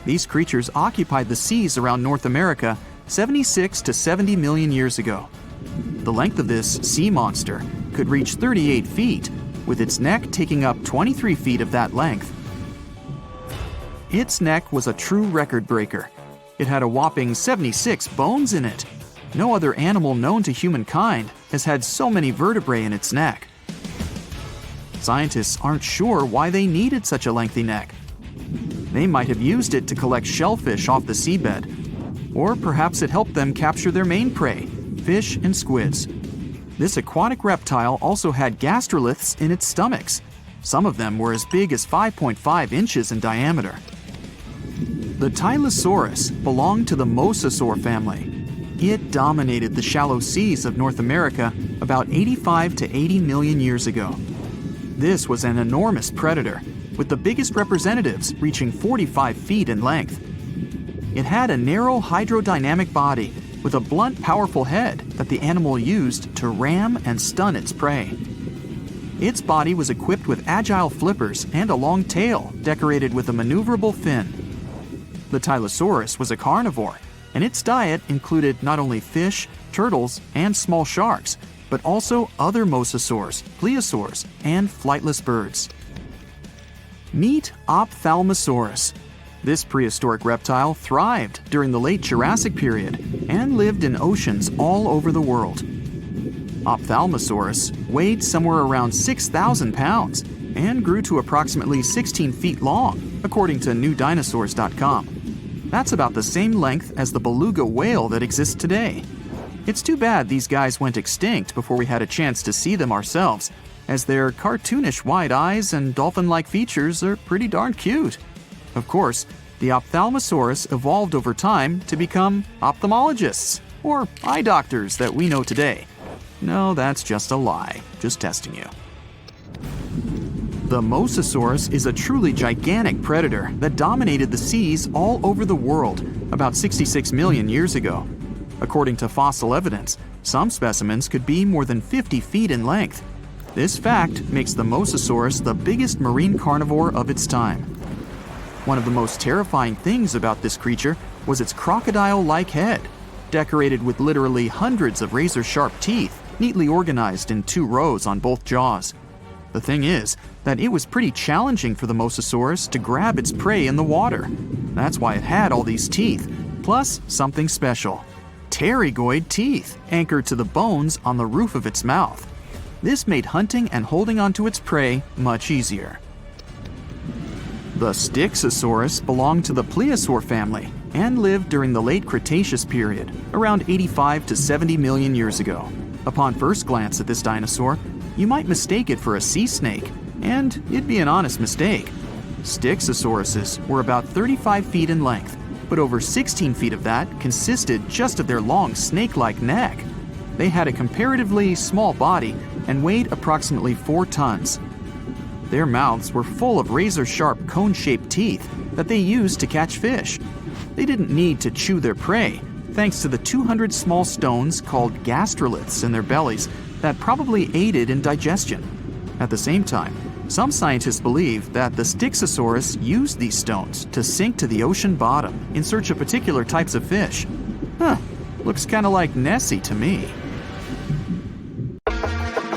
These creatures occupied the seas around North America 76 to 70 million years ago. The length of this sea monster could reach 38 feet, with its neck taking up 23 feet of that length. Its neck was a true record breaker. It had a whopping 76 bones in it. No other animal known to humankind has had so many vertebrae in its neck. Scientists aren't sure why they needed such a lengthy neck. They might have used it to collect shellfish off the seabed, or perhaps it helped them capture their main prey, fish and squids. This aquatic reptile also had gastroliths in its stomachs. Some of them were as big as 5.5 inches in diameter. The Tylosaurus belonged to the Mosasaur family. It dominated the shallow seas of North America about 85 to 80 million years ago. This was an enormous predator, with the biggest representatives reaching 45 feet in length. It had a narrow hydrodynamic body with a blunt, powerful head that the animal used to ram and stun its prey. Its body was equipped with agile flippers and a long tail decorated with a maneuverable fin. The Tylosaurus was a carnivore, and its diet included not only fish, turtles, and small sharks, but also other mosasaurs, plesiosaurs, and flightless birds. Meet Ophthalmosaurus. This prehistoric reptile thrived during the late Jurassic period and lived in oceans all over the world. Ophthalmosaurus weighed somewhere around 6,000 pounds and grew to approximately 16 feet long, according to newdinosaurs.com. That's about the same length as the beluga whale that exists today. It's too bad these guys went extinct before we had a chance to see them ourselves, as their cartoonish wide eyes and dolphin-like features are pretty darn cute. Of course, the Ophthalmosaurus evolved over time to become ophthalmologists, or eye doctors that we know today. No, that's just a lie. Just testing you. The Mosasaurus is a truly gigantic predator that dominated the seas all over the world about 66 million years ago. According to fossil evidence, some specimens could be more than 50 feet in length. This fact makes the Mosasaurus the biggest marine carnivore of its time. One of the most terrifying things about this creature was its crocodile-like head, decorated with literally hundreds of razor-sharp teeth, neatly organized in 2 rows on both jaws. The thing is that it was pretty challenging for the Mosasaurus to grab its prey in the water. That's why it had all these teeth, plus something special: pterygoid teeth anchored to the bones on the roof of its mouth. This made hunting and holding onto its prey much easier. The Styxosaurus belonged to the plesiosaur family and lived during the late Cretaceous period, around 85 to 70 million years ago. Upon first glance at this dinosaur, you might mistake it for a sea snake, and it'd be an honest mistake. Styxosauruses were about 35 feet in length, but over 16 feet of that consisted just of their long snake-like neck. They had a comparatively small body and weighed approximately 4 tons. Their mouths were full of razor-sharp cone-shaped teeth that they used to catch fish. They didn't need to chew their prey, thanks to the 200 small stones called gastroliths in their bellies that probably aided in digestion. At the same time, some scientists believe that the Styxosaurus used these stones to sink to the ocean bottom in search of particular types of fish. Looks kinda like Nessie to me.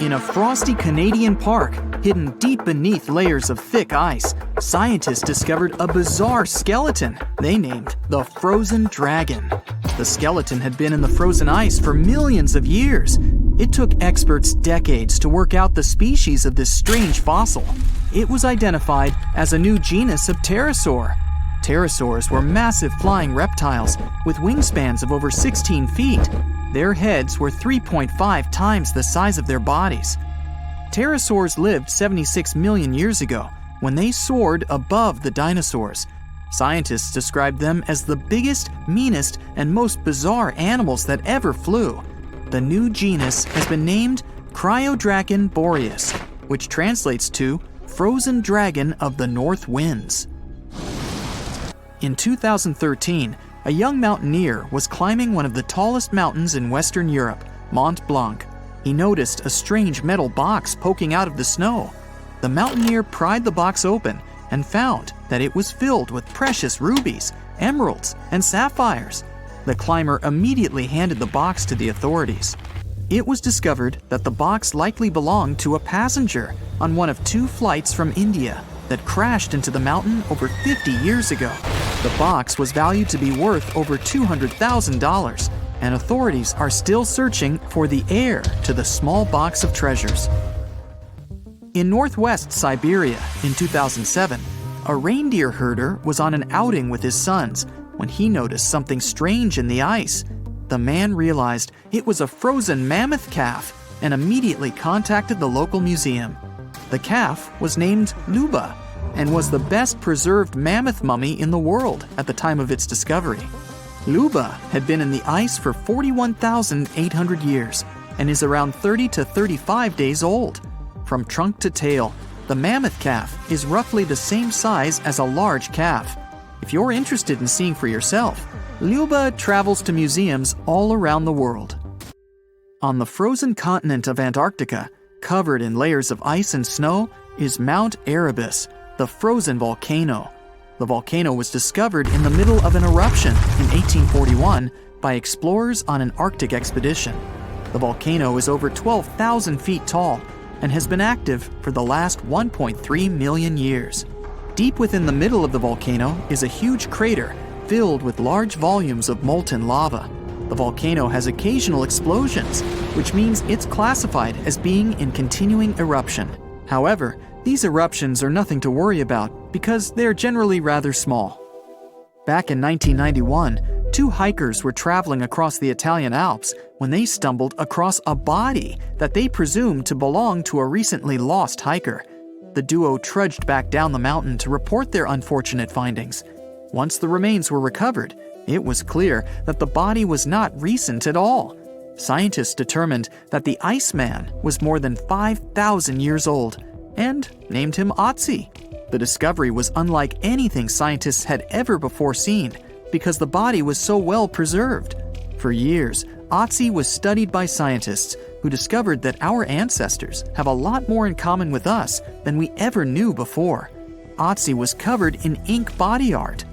In a frosty Canadian park, hidden deep beneath layers of thick ice, scientists discovered a bizarre skeleton they named the Frozen Dragon. The skeleton had been in the frozen ice for millions of years. It took experts decades to work out the species of this strange fossil. It was identified as a new genus of pterosaur. Pterosaurs were massive flying reptiles with wingspans of over 16 feet. Their heads were 3.5 times the size of their bodies. Pterosaurs lived 76 million years ago when they soared above the dinosaurs. Scientists described them as the biggest, meanest, and most bizarre animals that ever flew. The new genus has been named Cryodragon boreas, which translates to Frozen Dragon of the North Winds. In 2013, a young mountaineer was climbing one of the tallest mountains in Western Europe, Mont Blanc. He noticed a strange metal box poking out of the snow. The mountaineer pried the box open and found that it was filled with precious rubies, emeralds, and sapphires. The climber immediately handed the box to the authorities. It was discovered that the box likely belonged to a passenger on one of 2 flights from India that crashed into the mountain over 50 years ago. The box was valued to be worth over $200,000, and authorities are still searching for the heir to the small box of treasures. In northwest Siberia in 2007, a reindeer herder was on an outing with his sons when he noticed something strange in the ice. The man realized it was a frozen mammoth calf and immediately contacted the local museum. The calf was named Luba and was the best preserved mammoth mummy in the world at the time of its discovery. Luba had been in the ice for 41,800 years and is around 30 to 35 days old. From trunk to tail, The mammoth calf is roughly the same size as a large calf. If you're interested in seeing for yourself, Luba travels to museums all around the world. On the frozen continent of Antarctica, covered in layers of ice and snow, is Mount Erebus, the frozen volcano. The volcano was discovered in the middle of an eruption in 1841 by explorers on an Arctic expedition. The volcano is over 12,000 feet tall and has been active for the last 1.3 million years. Deep within the middle of the volcano is a huge crater filled with large volumes of molten lava. The volcano has occasional explosions, which means it's classified as being in continuing eruption. However, these eruptions are nothing to worry about because they're generally rather small. Back in 1991, two hikers were traveling across the Italian Alps when they stumbled across a body that they presumed to belong to a recently lost hiker. The duo trudged back down the mountain to report their unfortunate findings. Once the remains were recovered, it was clear that the body was not recent at all. Scientists determined that the Iceman was more than 5,000 years old and named him Otzi. The discovery was unlike anything scientists had ever before seen because the body was so well preserved. For years, Otzi was studied by scientists who discovered that our ancestors have a lot more in common with us than we ever knew before. Otzi was covered in ink body art.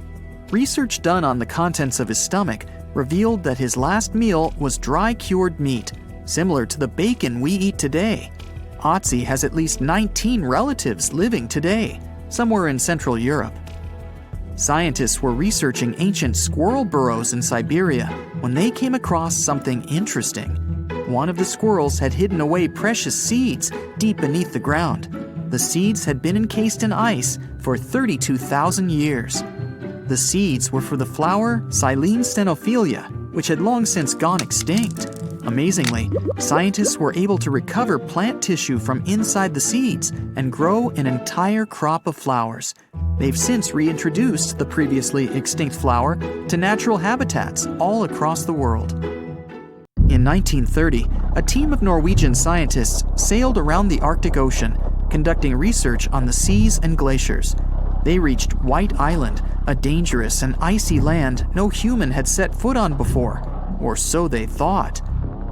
Research done on the contents of his stomach revealed that his last meal was dry cured meat, similar to the bacon we eat today. Otzi has at least 19 relatives living today, somewhere in Central Europe. Scientists were researching ancient squirrel burrows in Siberia when they came across something interesting. One of the squirrels had hidden away precious seeds deep beneath the ground. The seeds had been encased in ice for 32,000 years. The seeds were for the flower Silene stenophilia, which had long since gone extinct. Amazingly, scientists were able to recover plant tissue from inside the seeds and grow an entire crop of flowers. They've since reintroduced the previously extinct flower to natural habitats all across the world. In 1930, a team of Norwegian scientists sailed around the Arctic Ocean, conducting research on the seas and glaciers. They reached White Island, a dangerous and icy land no human had set foot on before, or so they thought.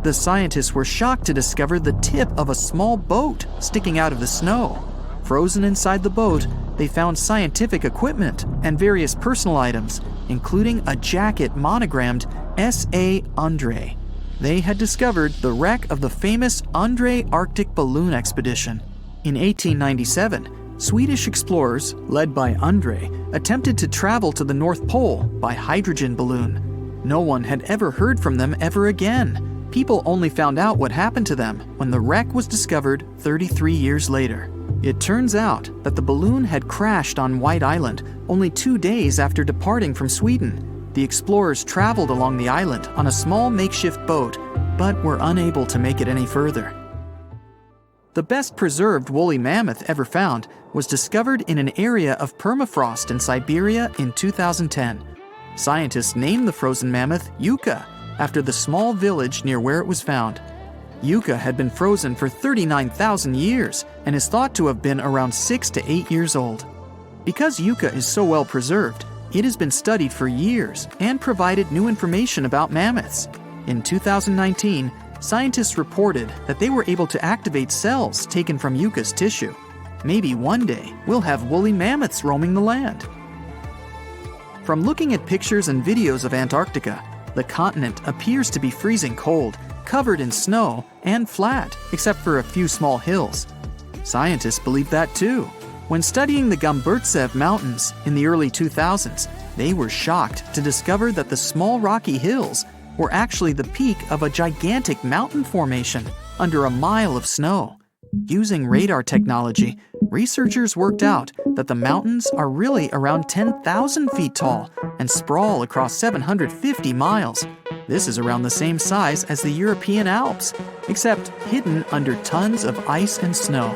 The scientists were shocked to discover the tip of a small boat sticking out of the snow. Frozen inside the boat, they found scientific equipment and various personal items, including a jacket monogrammed S.A. Undre. They had discovered the wreck of the famous Undre Arctic balloon expedition. In 1897, Swedish explorers, led by Undre, attempted to travel to the North Pole by hydrogen balloon. No one had ever heard from them ever again. People only found out what happened to them when the wreck was discovered 33 years later. It turns out that the balloon had crashed on White Island only 2 days after departing from Sweden. The explorers traveled along the island on a small makeshift boat, but were unable to make it any further. The best preserved woolly mammoth ever found was discovered in an area of permafrost in Siberia in 2010. Scientists named the frozen mammoth Yucca, after the small village near where it was found. Yucca had been frozen for 39,000 years and is thought to have been around 6 to 8 years old. Because Yucca is so well preserved, it has been studied for years and provided new information about mammoths. In 2019, scientists reported that they were able to activate cells taken from Yucca's tissue. Maybe one day we'll have woolly mammoths roaming the land. From looking at pictures and videos of Antarctica, the continent appears to be freezing cold, covered in snow, and flat, except for a few small hills. Scientists believe that too. When studying the Gomburtsev Mountains in the early 2000s, they were shocked to discover that the small rocky hills were actually the peak of a gigantic mountain formation under a mile of snow. Using radar technology, researchers worked out that the mountains are really around 10,000 feet tall and sprawl across 750 miles. This is around the same size as the European Alps, except hidden under tons of ice and snow.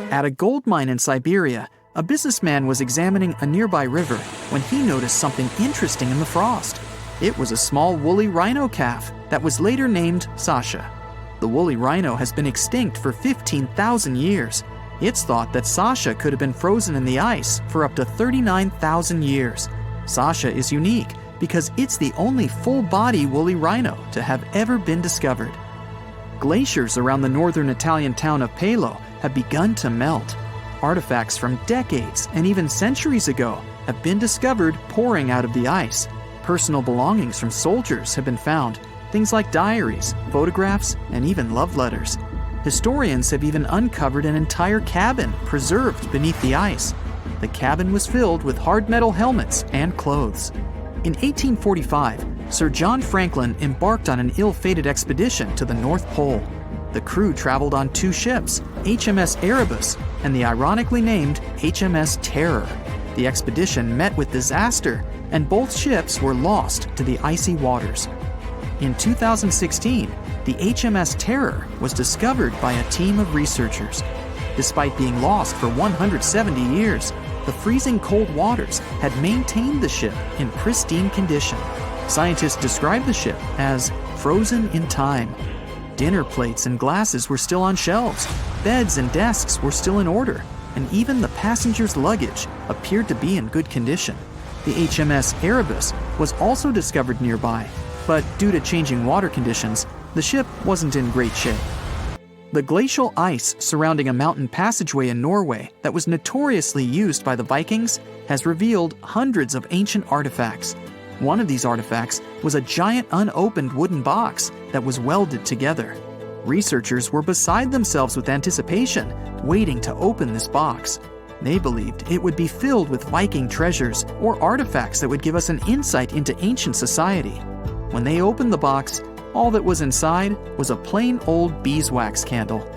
At a gold mine in Siberia, a businessman was examining a nearby river when he noticed something interesting in the frost. It was a small woolly rhino calf that was later named Sasha. The woolly rhino has been extinct for 15,000 years. It's thought that Sasha could have been frozen in the ice for up to 39,000 years. Sasha is unique because it's the only full-body woolly rhino to have ever been discovered. Glaciers around the northern Italian town of Pelo have begun to melt. Artifacts from decades and even centuries ago have been discovered pouring out of the ice. Personal belongings from soldiers have been found, things like diaries, photographs, and even love letters. Historians have even uncovered an entire cabin preserved beneath the ice. The cabin was filled with hard metal helmets and clothes. In 1845, Sir John Franklin embarked on an ill-fated expedition to the North Pole. The crew traveled on 2 ships, HMS Erebus and the ironically named HMS Terror. The expedition met with disaster, and both ships were lost to the icy waters. In 2016, the HMS Terror was discovered by a team of researchers. Despite being lost for 170 years, the freezing cold waters had maintained the ship in pristine condition. Scientists described the ship as frozen in time. Dinner plates and glasses were still on shelves, beds and desks were still in order, and even the passengers' luggage appeared to be in good condition. The HMS Erebus was also discovered nearby, but due to changing water conditions, the ship wasn't in great shape. The glacial ice surrounding a mountain passageway in Norway that was notoriously used by the Vikings has revealed hundreds of ancient artifacts. One of these artifacts was a giant unopened wooden box that was welded together. Researchers were beside themselves with anticipation, waiting to open this box. They believed it would be filled with Viking treasures or artifacts that would give us an insight into ancient society. When they opened the box, all that was inside was a plain old beeswax candle.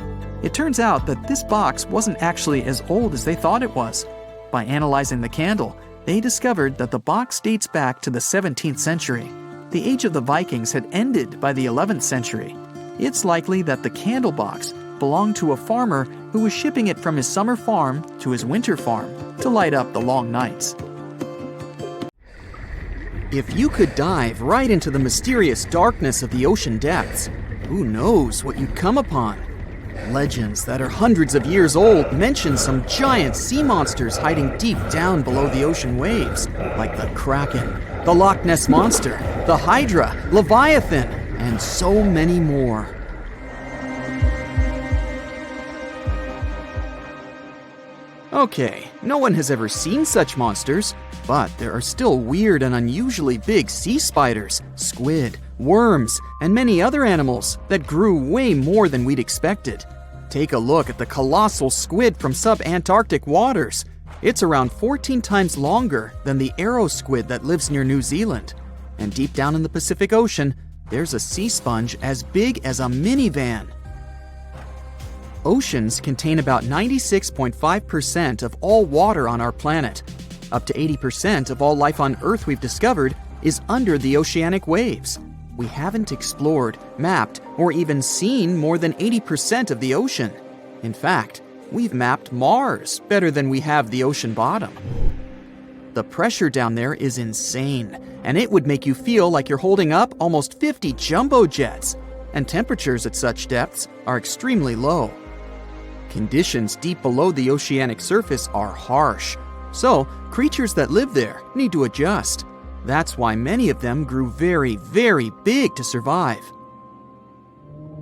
It turns out that this box wasn't actually as old as they thought it was. By analyzing the candle, they discovered that the box dates back to the 17th century. The age of the Vikings had ended by the 11th century. It's likely that the candle box belonged to a farmer who was shipping it from his summer farm to his winter farm to light up the long nights. If you could dive right into the mysterious darkness of the ocean depths, who knows what you'd come upon? Legends that are hundreds of years old mention some giant sea monsters hiding deep down below the ocean waves, like the Kraken, the Loch Ness Monster, the Hydra, Leviathan, and so many more. Okay, no one has ever seen such monsters, but there are still weird and unusually big sea spiders, squid, worms, and many other animals that grew way more than we'd expected. Take a look at the colossal squid from sub-Antarctic waters. It's around 14 times longer than the arrow squid that lives near New Zealand. And deep down in the Pacific Ocean, there's a sea sponge as big as a minivan. Oceans contain about 96.5% of all water on our planet. Up to 80% of all life on Earth we've discovered is under the oceanic waves. We haven't explored, mapped, or even seen more than 80% of the ocean. In fact, we've mapped Mars better than we have the ocean bottom. The pressure down there is insane, and it would make you feel like you're holding up almost 50 jumbo jets. And temperatures at such depths are extremely low. Conditions deep below the oceanic surface are harsh, so creatures that live there need to adjust. That's why many of them grew very, very big to survive.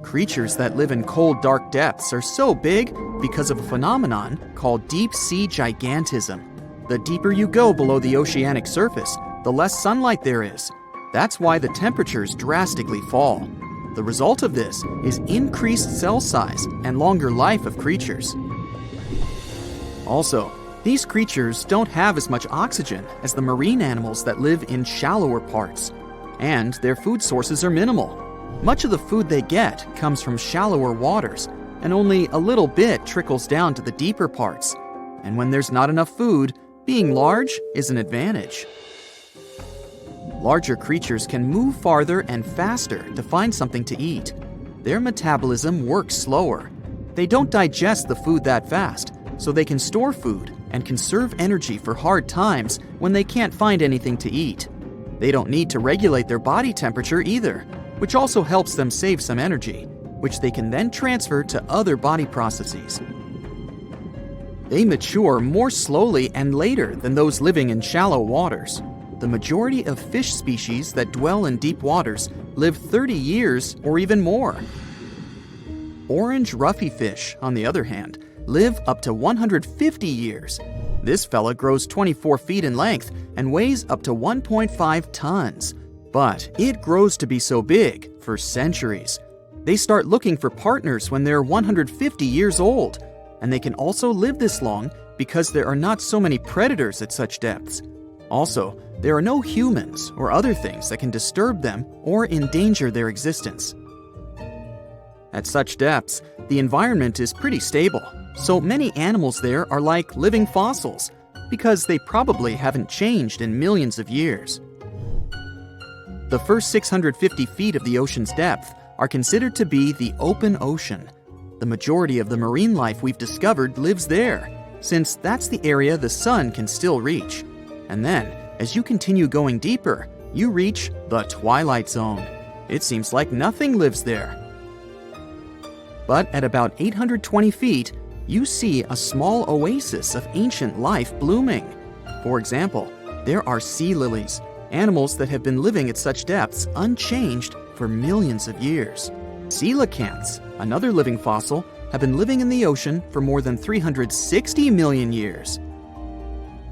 Creatures that live in cold, dark depths are so big because of a phenomenon called deep sea gigantism. The deeper you go below the oceanic surface, the less sunlight there is. That's why the temperatures drastically fall. The result of this is increased cell size and longer life of creatures. Also, these creatures don't have as much oxygen as the marine animals that live in shallower parts, and their food sources are minimal. Much of the food they get comes from shallower waters, and only a little bit trickles down to the deeper parts. And when there's not enough food, being large is an advantage. Larger creatures can move farther and faster to find something to eat. Their metabolism works slower. They don't digest the food that fast, so they can store food and conserve energy for hard times when they can't find anything to eat. They don't need to regulate their body temperature either, which also helps them save some energy, which they can then transfer to other body processes. They mature more slowly and later than those living in shallow waters. The majority of fish species that dwell in deep waters live 30 years or even more. Orange roughy fish, on the other hand, live up to 150 years. This fella grows 24 feet in length and weighs up to 1.5 tons. But it grows to be so big for centuries. They start looking for partners when they're 150 years old, and they can also live this long because there are not so many predators at such depths. Also, there are no humans or other things that can disturb them or endanger their existence. At such depths, the environment is pretty stable, so many animals there are like living fossils because they probably haven't changed in millions of years. The first 650 feet of the ocean's depth are considered to be the open ocean. The majority of the marine life we've discovered lives there, since that's the area the sun can still reach. And then, as you continue going deeper, you reach the twilight zone. It seems like nothing lives there. But at about 820 feet, you see a small oasis of ancient life blooming. For example, there are sea lilies, animals that have been living at such depths unchanged for millions of years. Coelacanths, another living fossil, have been living in the ocean for more than 360 million years.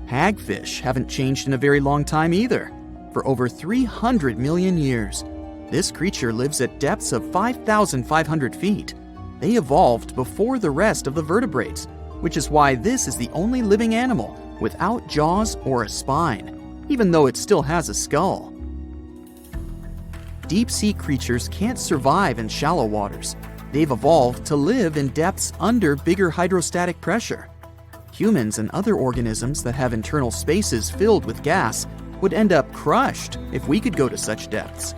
Hagfish haven't changed in a very long time either, for over 300 million years. This creature lives at depths of 5,500 feet. They evolved before the rest of the vertebrates, which is why this is the only living animal without jaws or a spine, even though it still has a skull. Deep-sea creatures can't survive in shallow waters. They've evolved to live in depths under bigger hydrostatic pressure. Humans and other organisms that have internal spaces filled with gas would end up crushed if we could go to such depths.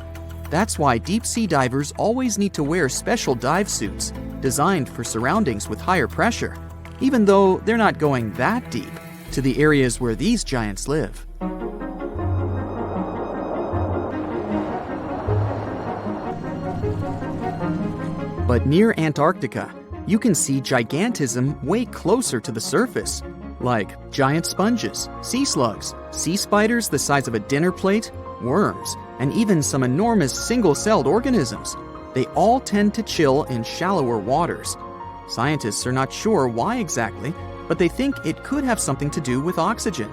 That's why deep-sea divers always need to wear special dive suits designed for surroundings with higher pressure, even though they're not going that deep to the areas where these giants live. But near Antarctica, you can see gigantism way closer to the surface, like giant sponges, sea slugs, sea spiders the size of a dinner plate, worms, and even some enormous single-celled organisms. They all tend to chill in shallower waters. Scientists are not sure why exactly, but they think it could have something to do with oxygen.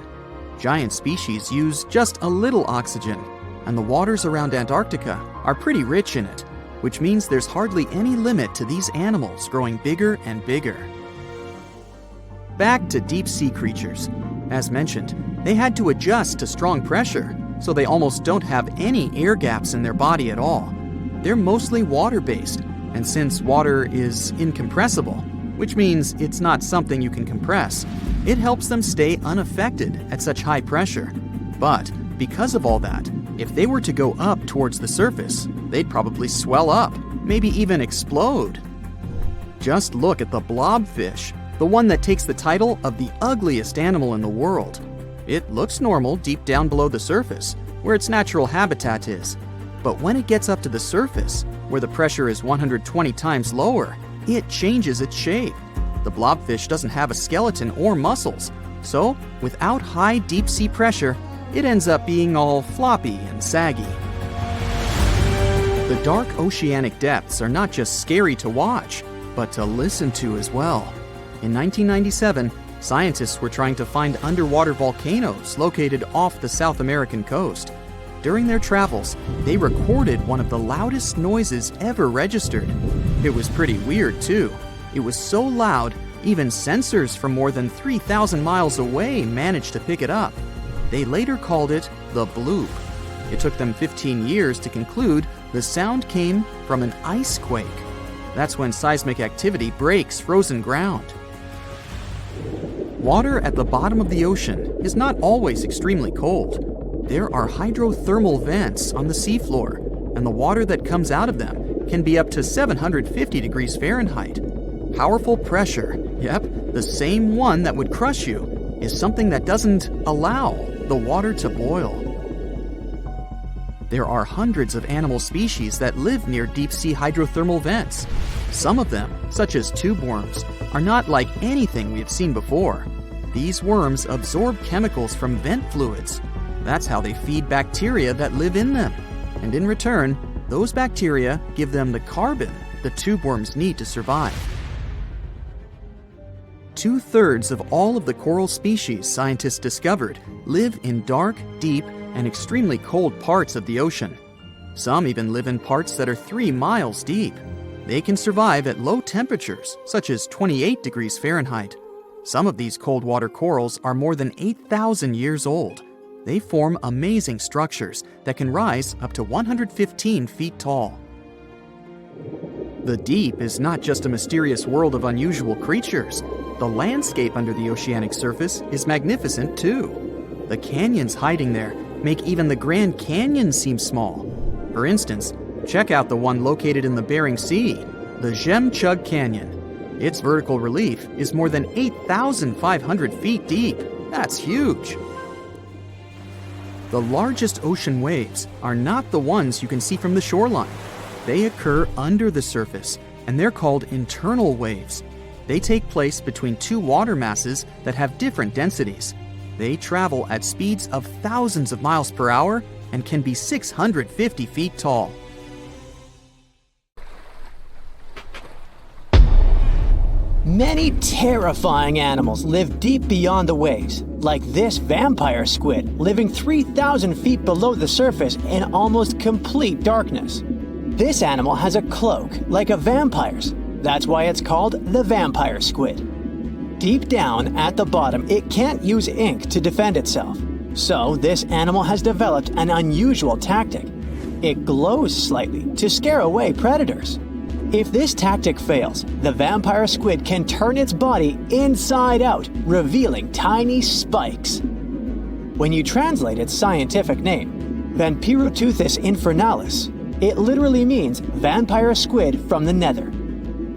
Giant species use just a little oxygen, and the waters around Antarctica are pretty rich in it, which means there's hardly any limit to these animals growing bigger and bigger. Back to deep-sea creatures. As mentioned, they had to adjust to strong pressure, so they almost don't have any air gaps in their body at all. They're mostly water-based, and since water is incompressible, which means it's not something you can compress, it helps them stay unaffected at such high pressure. But because of all that, if they were to go up towards the surface, they'd probably swell up, maybe even explode. Just look at the blobfish, the one that takes the title of the ugliest animal in the world. It looks normal deep down below the surface, where its natural habitat is. But when it gets up to the surface, where the pressure is 120 times lower, it changes its shape. The blobfish doesn't have a skeleton or muscles, so without high deep-sea pressure, it ends up being all floppy and saggy. The dark oceanic depths are not just scary to watch, but to listen to as well. In 1997, scientists were trying to find underwater volcanoes located off the South American coast. During their travels, they recorded one of the loudest noises ever registered. It was pretty weird, too. It was so loud, even sensors from more than 3,000 miles away managed to pick it up. They later called it the bloop. It took them 15 years to conclude the sound came from an ice quake. That's when seismic activity breaks frozen ground. Water at the bottom of the ocean is not always extremely cold. There are hydrothermal vents on the seafloor, and the water that comes out of them can be up to 750 degrees Fahrenheit. Powerful pressure, yep, the same one that would crush you, is something that doesn't allow the water to boil. There are hundreds of animal species that live near deep-sea hydrothermal vents. Some of them, such as tube worms, are not like anything we have seen before. These worms absorb chemicals from vent fluids. That's how they feed bacteria that live in them. And in return, those bacteria give them the carbon the tube worms need to survive. 2/3 of all of the coral species scientists discovered live in dark, deep, and extremely cold parts of the ocean. Some even live in parts that are 3 miles deep. They can survive at low temperatures, such as 28 degrees Fahrenheit. Some of these cold water corals are more than 8,000 years old. They form amazing structures that can rise up to 115 feet tall. The deep is not just a mysterious world of unusual creatures. The landscape under the oceanic surface is magnificent too. The canyons hiding there make even the Grand Canyon seem small. For instance, check out the one located in the Bering Sea, the Jemchug Canyon. Its vertical relief is more than 8,500 feet deep. That's huge. The largest ocean waves are not the ones you can see from the shoreline. They occur under the surface, and they're called internal waves. They take place between two water masses that have different densities. They travel at speeds of thousands of miles per hour and can be 650 feet tall. Many terrifying animals live deep beyond the waves, like this vampire squid living 3,000 feet below the surface in almost complete darkness. This animal has a cloak, like a vampire's. That's why it's called the vampire squid. Deep down at the bottom, it can't use ink to defend itself. So this animal has developed an unusual tactic. It glows slightly to scare away predators. If this tactic fails, the vampire squid can turn its body inside out, revealing tiny spikes. When you translate its scientific name, Vampiroteuthis infernalis, it literally means vampire squid from the nether.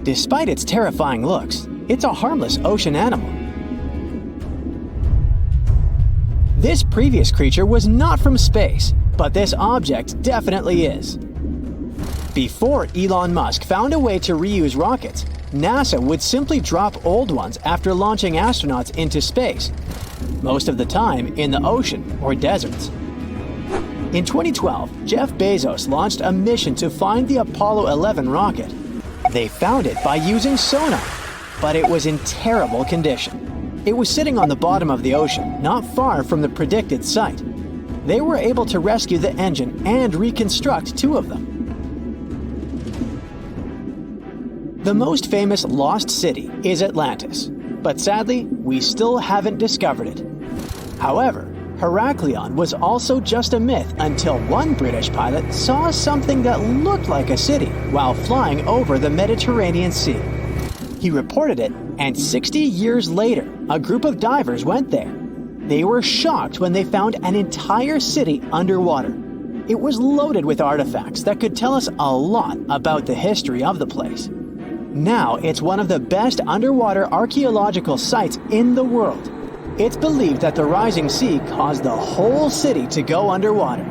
Despite its terrifying looks, it's a harmless ocean animal. This previous creature was not from space, but this object definitely is. Before Elon Musk found a way to reuse rockets, NASA would simply drop old ones after launching astronauts into space, most of the time in the ocean or deserts. In 2012, Jeff Bezos launched a mission to find the Apollo 11 rocket. They found it by using sonar, but it was in terrible condition. It was sitting on the bottom of the ocean, not far from the predicted site. They were able to rescue the engine and reconstruct 2 of them. The most famous lost city is Atlantis, but sadly, we still haven't discovered it. However, Heraklion was also just a myth until one British pilot saw something that looked like a city while flying over the Mediterranean Sea. He reported it, and 60 years later, a group of divers went there. They were shocked when they found an entire city underwater. It was loaded with artifacts that could tell us a lot about the history of the place. Now it's one of the best underwater archaeological sites in the world. It's believed that the rising sea caused the whole city to go underwater.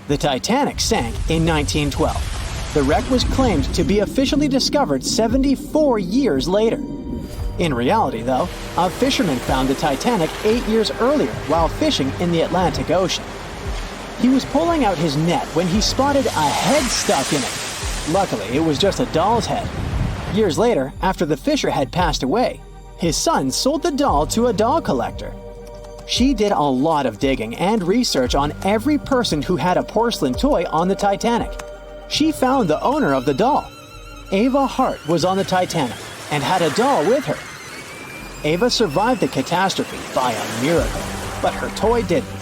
The Titanic sank in 1912. The wreck was claimed to be officially discovered 74 years later. In reality, though, a fisherman found the Titanic 8 years earlier while fishing in the Atlantic Ocean. He was pulling out his net when he spotted a head stuck in it. Luckily, it was just a doll's head. Years later, after the fisher had passed away, his son sold the doll to a doll collector. She did a lot of digging and research on every person who had a porcelain toy on the Titanic. She found the owner of the doll. Ava Hart was on the Titanic and had a doll with her. Ava survived the catastrophe by a miracle, but her toy didn't.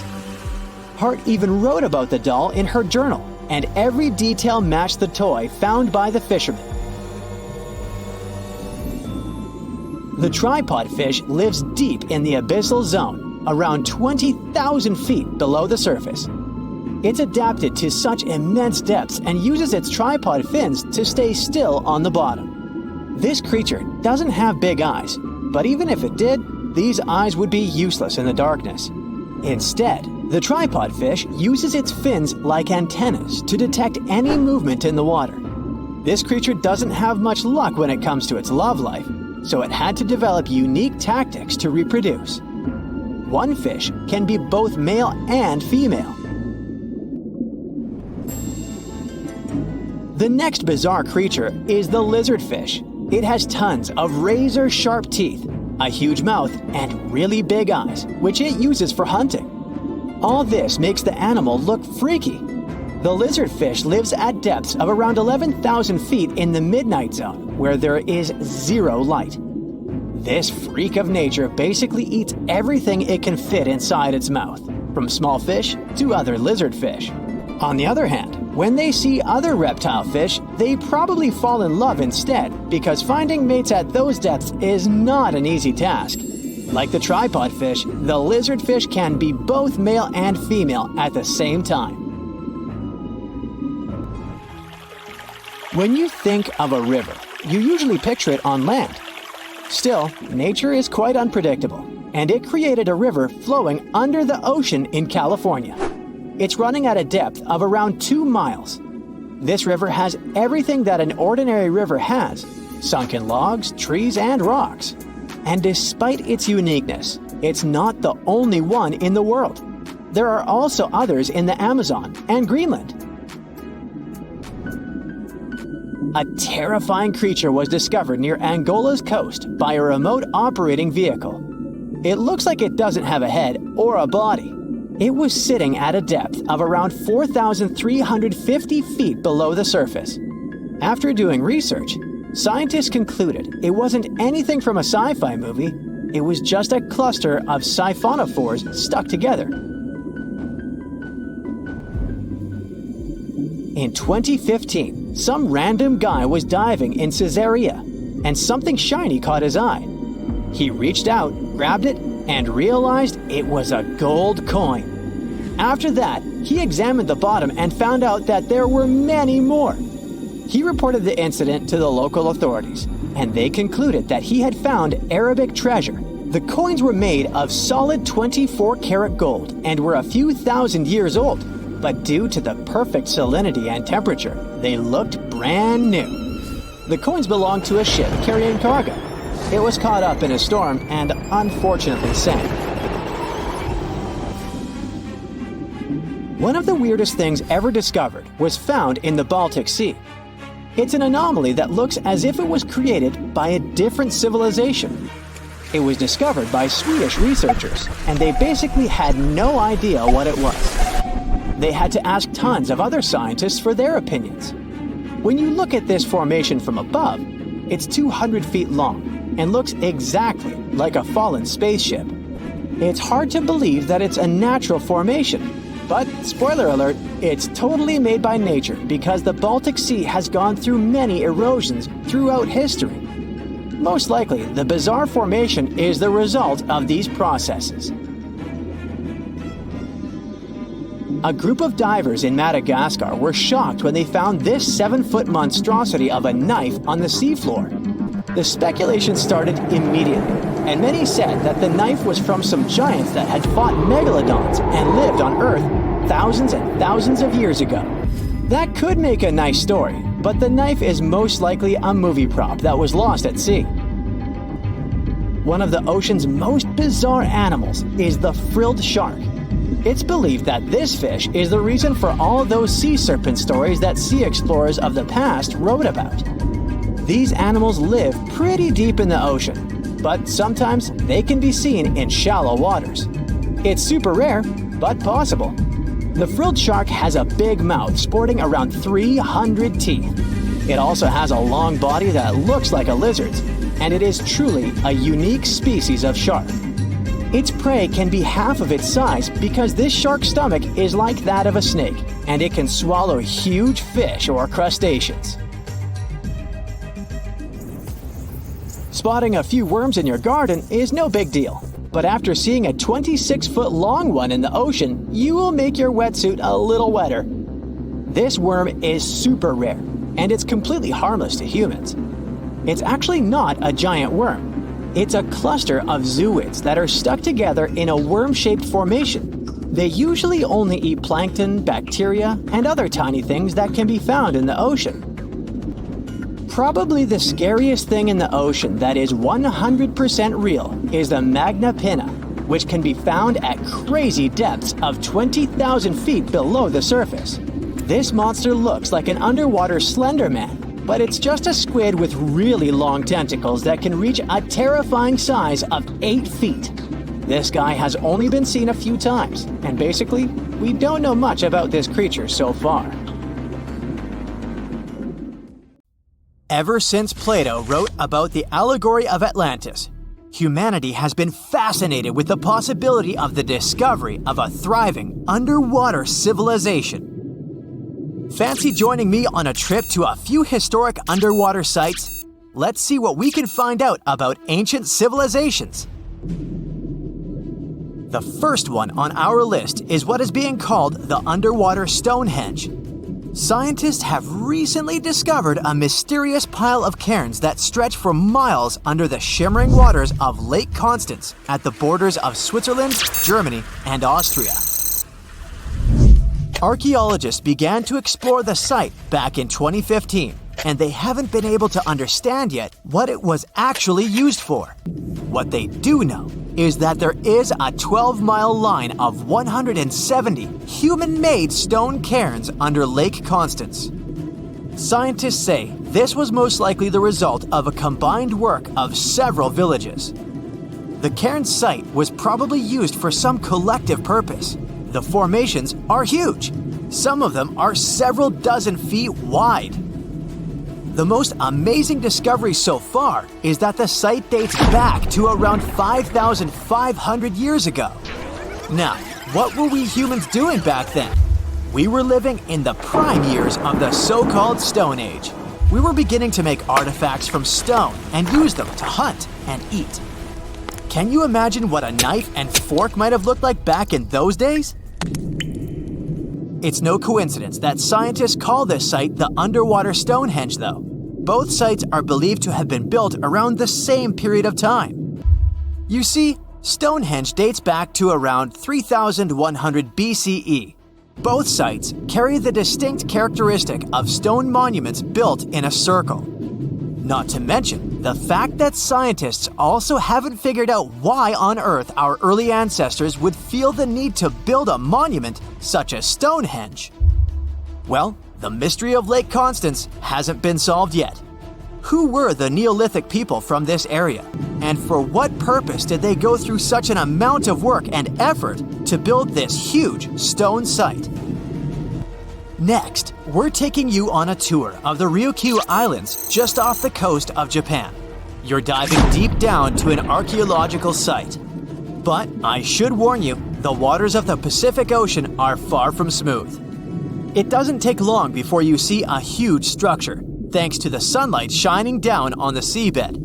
Hart even wrote about the doll in her journal, and every detail matched the toy found by the fisherman. The tripod fish lives deep in the abyssal zone, around 20,000 feet below the surface. It's adapted to such immense depths and uses its tripod fins to stay still on the bottom. This creature doesn't have big eyes, but even if it did, these eyes would be useless in the darkness. Instead, the tripod fish uses its fins like antennas to detect any movement in the water. This creature doesn't have much luck when it comes to its love life, so it had to develop unique tactics to reproduce. One fish can be both male and female. The next bizarre creature is the lizardfish. It has tons of razor-sharp teeth, a huge mouth, and really big eyes, which it uses for hunting. All this makes the animal look freaky. The lizardfish lives at depths of around 11,000 feet in the midnight zone, where there is zero light. This freak of nature basically eats everything it can fit inside its mouth, from small fish to other lizardfish. On the other hand, when they see other reptile fish, they probably fall in love instead, because finding mates at those depths is not an easy task. Like the tripod fish, the lizardfish can be both male and female at the same time. When you think of a river, you usually picture it on land. Still, nature is quite unpredictable, and it created a river flowing under the ocean in California. It's running at a depth of around 2 miles. This river has everything that an ordinary river has: sunken logs, trees, and rocks. And despite its uniqueness, it's not the only one in the world. There are also others in the Amazon and Greenland. A terrifying creature was discovered near Angola's coast by a remote operating vehicle. It looks like it doesn't have a head or a body. It was sitting at a depth of around 4,350 feet below the surface. After doing research, scientists concluded it wasn't anything from a sci-fi movie. It was just a cluster of siphonophores stuck together. In 2015, some random guy was diving in Caesarea, and something shiny caught his eye. He reached out, grabbed it, and realized it was a gold coin. After that, he examined the bottom and found out that there were many more. He reported the incident to the local authorities, and they concluded that he had found Arabic treasure. The coins were made of solid 24-karat gold and were a few thousand years old, but due to the perfect salinity and temperature, they looked brand new. The coins belonged to a ship carrying cargo. It was caught up in a storm and unfortunately sank. One of the weirdest things ever discovered was found in the Baltic Sea. It's an anomaly that looks as if it was created by a different civilization. It was discovered by Swedish researchers, and they basically had no idea what it was. They had to ask tons of other scientists for their opinions. When you look at this formation from above, it's 200 feet long and looks exactly like a fallen spaceship. It's hard to believe that it's a natural formation, but spoiler alert, it's totally made by nature because the Baltic Sea has gone through many erosions throughout history. Most likely, the bizarre formation is the result of these processes. A group of divers in Madagascar were shocked when they found this 7-foot monstrosity of a knife on the seafloor. The speculation started immediately, and many said that the knife was from some giants that had fought megalodons and lived on Earth thousands and thousands of years ago. That could make a nice story, but the knife is most likely a movie prop that was lost at sea. One of the ocean's most bizarre animals is the frilled shark. It's believed that this fish is the reason for all those sea serpent stories that sea explorers of the past wrote about. These animals live pretty deep in the ocean, but sometimes they can be seen in shallow waters. It's super rare, but possible. The frilled shark has a big mouth sporting around 300 teeth. It also has a long body that looks like a lizard's, and it is truly a unique species of shark. Its prey can be half of its size because this shark's stomach is like that of a snake, and it can swallow huge fish or crustaceans. Spotting a few worms in your garden is no big deal, but after seeing a 26-foot long one in the ocean, you will make your wetsuit a little wetter. This worm is super rare, and it's completely harmless to humans. It's actually not a giant worm. It's a cluster of zooids that are stuck together in a worm-shaped formation. They usually only eat plankton, bacteria, and other tiny things that can be found in the ocean. Probably the scariest thing in the ocean that is 100% real is the Magna Pinna, which can be found at crazy depths of 20,000 feet below the surface. This monster looks like an underwater Slender Man, but it's just a squid with really long tentacles that can reach a terrifying size of 8 feet. This guy has only been seen a few times, and basically, we don't know much about this creature so far. Ever since Plato wrote about the allegory of Atlantis, humanity has been fascinated with the possibility of the discovery of a thriving underwater civilization. Fancy joining me on a trip to a few historic underwater sites? Let's see what we can find out about ancient civilizations. The first one on our list is what is being called the underwater Stonehenge. Scientists have recently discovered a mysterious pile of cairns that stretch for miles under the shimmering waters of Lake Constance at the borders of Switzerland, Germany, and Austria. Archaeologists began to explore the site back in 2015, and they haven't been able to understand yet what it was actually used for. What they do know is that there is a 12-mile line of 170 human-made stone cairns under Lake Constance. Scientists say this was most likely the result of a combined work of several villages. The cairn site was probably used for some collective purpose. The formations are huge. Some of them are several dozen feet wide. The most amazing discovery so far is that the site dates back to around 5,500 years ago. Now, what were we humans doing back then? We were living in the prime years of the so-called Stone Age. We were beginning to make artifacts from stone and use them to hunt and eat. Can you imagine what a knife and fork might have looked like back in those days? It's no coincidence that scientists call this site the underwater Stonehenge, though. Both sites are believed to have been built around the same period of time. You see, Stonehenge dates back to around 3100 BCE. Both sites carry the distinct characteristic of stone monuments built in a circle. Not to mention the fact that scientists also haven't figured out why on Earth our early ancestors would feel the need to build a monument such as Stonehenge. Well, the mystery of Lake Constance hasn't been solved yet. Who were the Neolithic people from this area? And for what purpose did they go through such an amount of work and effort to build this huge stone site? Next, we're taking you on a tour of the Ryukyu Islands just off the coast of Japan. You're diving deep down to an archaeological site. But I should warn you, the waters of the Pacific Ocean are far from smooth. It doesn't take long before you see a huge structure, thanks to the sunlight shining down on the seabed.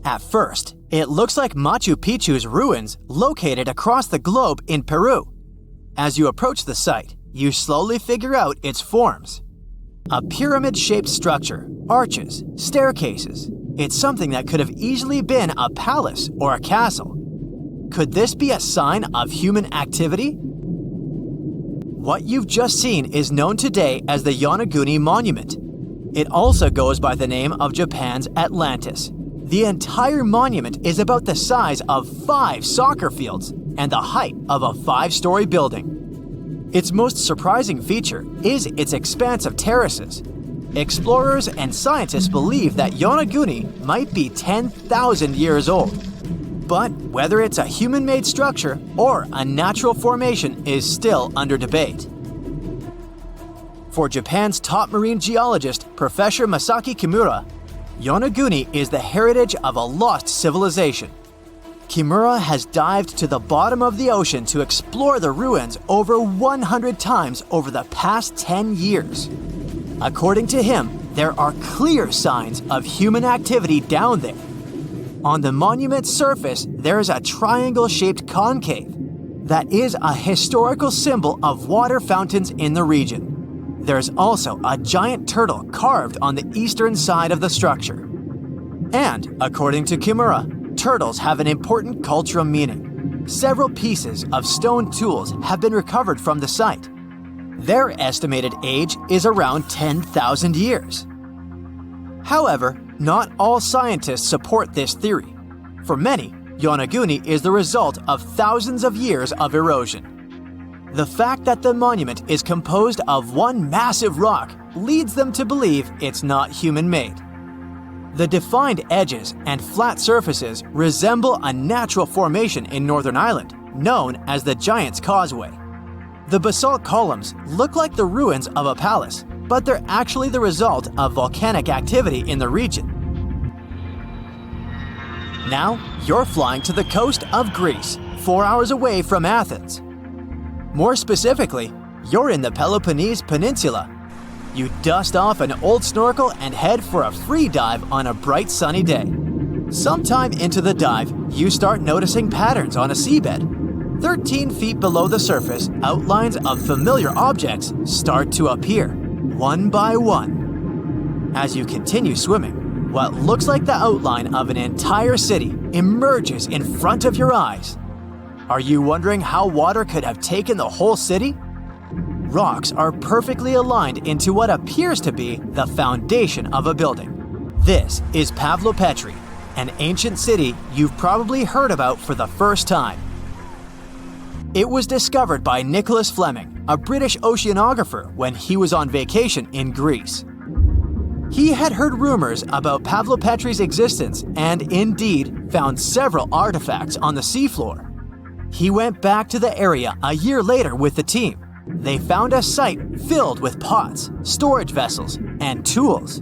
At first, it looks like Machu Picchu's ruins located across the globe in Peru. As you approach the site, you slowly figure out its forms. A pyramid-shaped structure, arches, staircases. It's something that could have easily been a palace or a castle. Could this be a sign of human activity? What you've just seen is known today as the Yonaguni Monument. It also goes by the name of Japan's Atlantis. The entire monument is about the size of 5 soccer fields and the height of a 5-story building. Its most surprising feature is its expanse of terraces. Explorers and scientists believe that Yonaguni might be 10,000 years old. But whether it's a human-made structure or a natural formation is still under debate. For Japan's top marine geologist, Professor Masaki Kimura, Yonaguni is the heritage of a lost civilization. Kimura has dived to the bottom of the ocean to explore the ruins over 100 times over the past 10 years. According to him, there are clear signs of human activity down there. On the monument's surface, there is a triangle-shaped concave that is a historical symbol of water fountains in the region. There's also a giant turtle carved on the eastern side of the structure. And, according to Kimura, turtles have an important cultural meaning. Several pieces of stone tools have been recovered from the site. Their estimated age is around 10,000 years. However, not all scientists support this theory. For many, Yonaguni is the result of thousands of years of erosion. The fact that the monument is composed of one massive rock leads them to believe it's not human-made. The defined edges and flat surfaces resemble a natural formation in Northern Ireland, known as the Giant's Causeway. The basalt columns look like the ruins of a palace, but they're actually the result of volcanic activity in the region. Now, you're flying to the coast of Greece, 4 hours away from Athens. More specifically, you're in the Peloponnese Peninsula. You dust off an old snorkel and head for a free dive on a bright sunny day. Sometime into the dive, you start noticing patterns on a seabed. 13 feet below the surface, outlines of familiar objects start to appear, one by one. As you continue swimming, what looks like the outline of an entire city emerges in front of your eyes. Are you wondering how water could have taken the whole city? Rocks are perfectly aligned into what appears to be the foundation of a building. This is Pavlopetri, an ancient city you've probably heard about for the first time. It was discovered by Nicholas Fleming, a British oceanographer, when he was on vacation in Greece. He had heard rumors about Pavlopetri's existence and indeed found several artifacts on the seafloor. He went back to the area a year later with the team. They found a site filled with pots, storage vessels, and tools.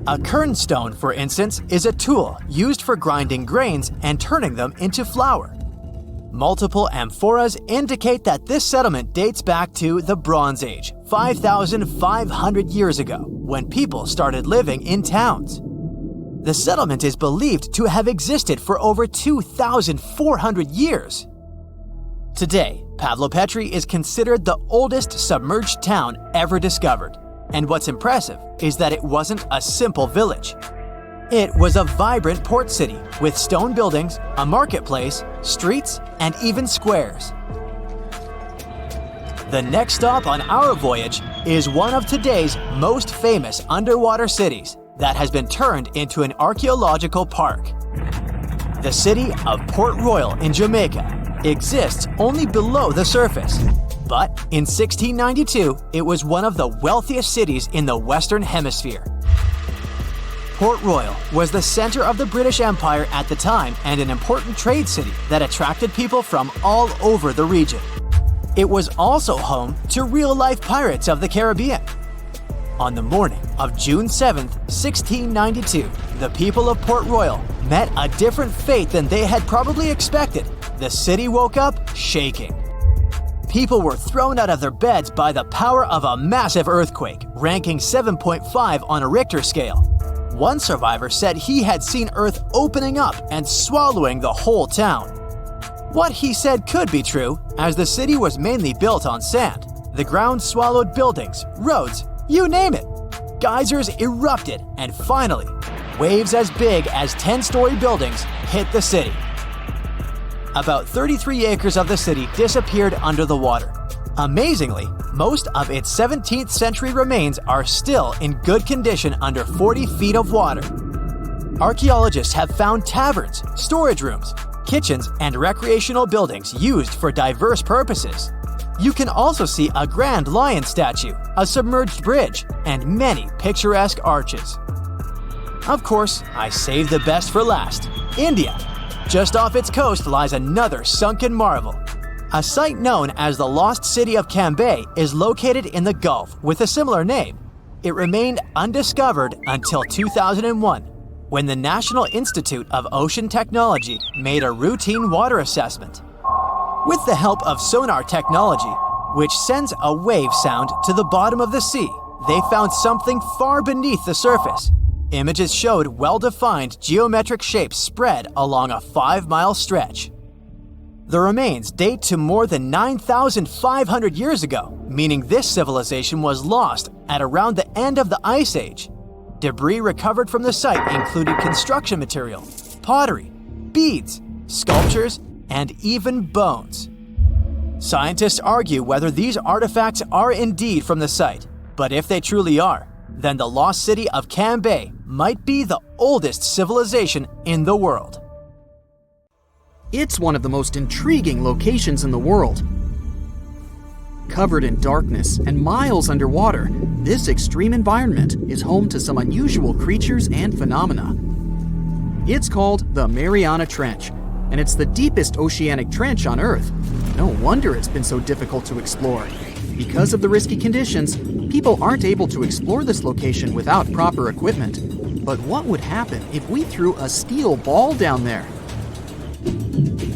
A kernstone, for instance, is a tool used for grinding grains and turning them into flour. Multiple amphoras indicate that this settlement dates back to the Bronze Age, 5,500 years ago, when people started living in towns. The settlement is believed to have existed for over 2,400 years. Today, Pavlopetri is considered the oldest submerged town ever discovered, and what's impressive is that it wasn't a simple village. It was a vibrant port city with stone buildings, a marketplace, streets, and even squares. The next stop on our voyage is one of today's most famous underwater cities that has been turned into an archaeological park. The city of Port Royal in Jamaica exists only below the surface, but in 1692 it was one of the wealthiest cities in the Western Hemisphere. Port Royal was the center of the British Empire at the time and an important trade city that attracted people from all over the region. It was also home to real-life pirates of the Caribbean. On the morning of June 7, 1692, the people of Port Royal met a different fate than they had probably expected. The city woke up shaking. People were thrown out of their beds by the power of a massive earthquake, ranking 7.5 on a Richter scale. One survivor said he had seen Earth opening up and swallowing the whole town. What he said could be true, as the city was mainly built on sand. The ground swallowed buildings, roads, you name it. Geysers erupted, and finally, waves as big as 10-story buildings hit the city. About 33 acres of the city disappeared under the water. Amazingly, most of its 17th century remains are still in good condition under 40 feet of water. Archaeologists have found taverns, storage rooms, kitchens, and recreational buildings used for diverse purposes. You can also see a grand lion statue, a submerged bridge, and many picturesque arches. Of course, I saved the best for last: India. Just off its coast lies another sunken marvel. A site known as the Lost City of Cambay is located in the Gulf with a similar name. It remained undiscovered until 2001, when the National Institute of Ocean Technology made a routine water assessment. With the help of sonar technology, which sends a wave sound to the bottom of the sea, they found something far beneath the surface. Images showed well-defined geometric shapes spread along a 5-mile stretch. The remains date to more than 9,500 years ago, meaning this civilization was lost at around the end of the Ice Age. Debris recovered from the site included construction material, pottery, beads, sculptures, and even bones. Scientists argue whether these artifacts are indeed from the site, but if they truly are, then the lost city of Cambay might be the oldest civilization in the world. It's one of the most intriguing locations in the world. Covered in darkness and miles underwater, this extreme environment is home to some unusual creatures and phenomena. It's called the Mariana Trench, and it's the deepest oceanic trench on Earth. No wonder it's been so difficult to explore. Because of the risky conditions, people aren't able to explore this location without proper equipment. But what would happen if we threw a steel ball down there?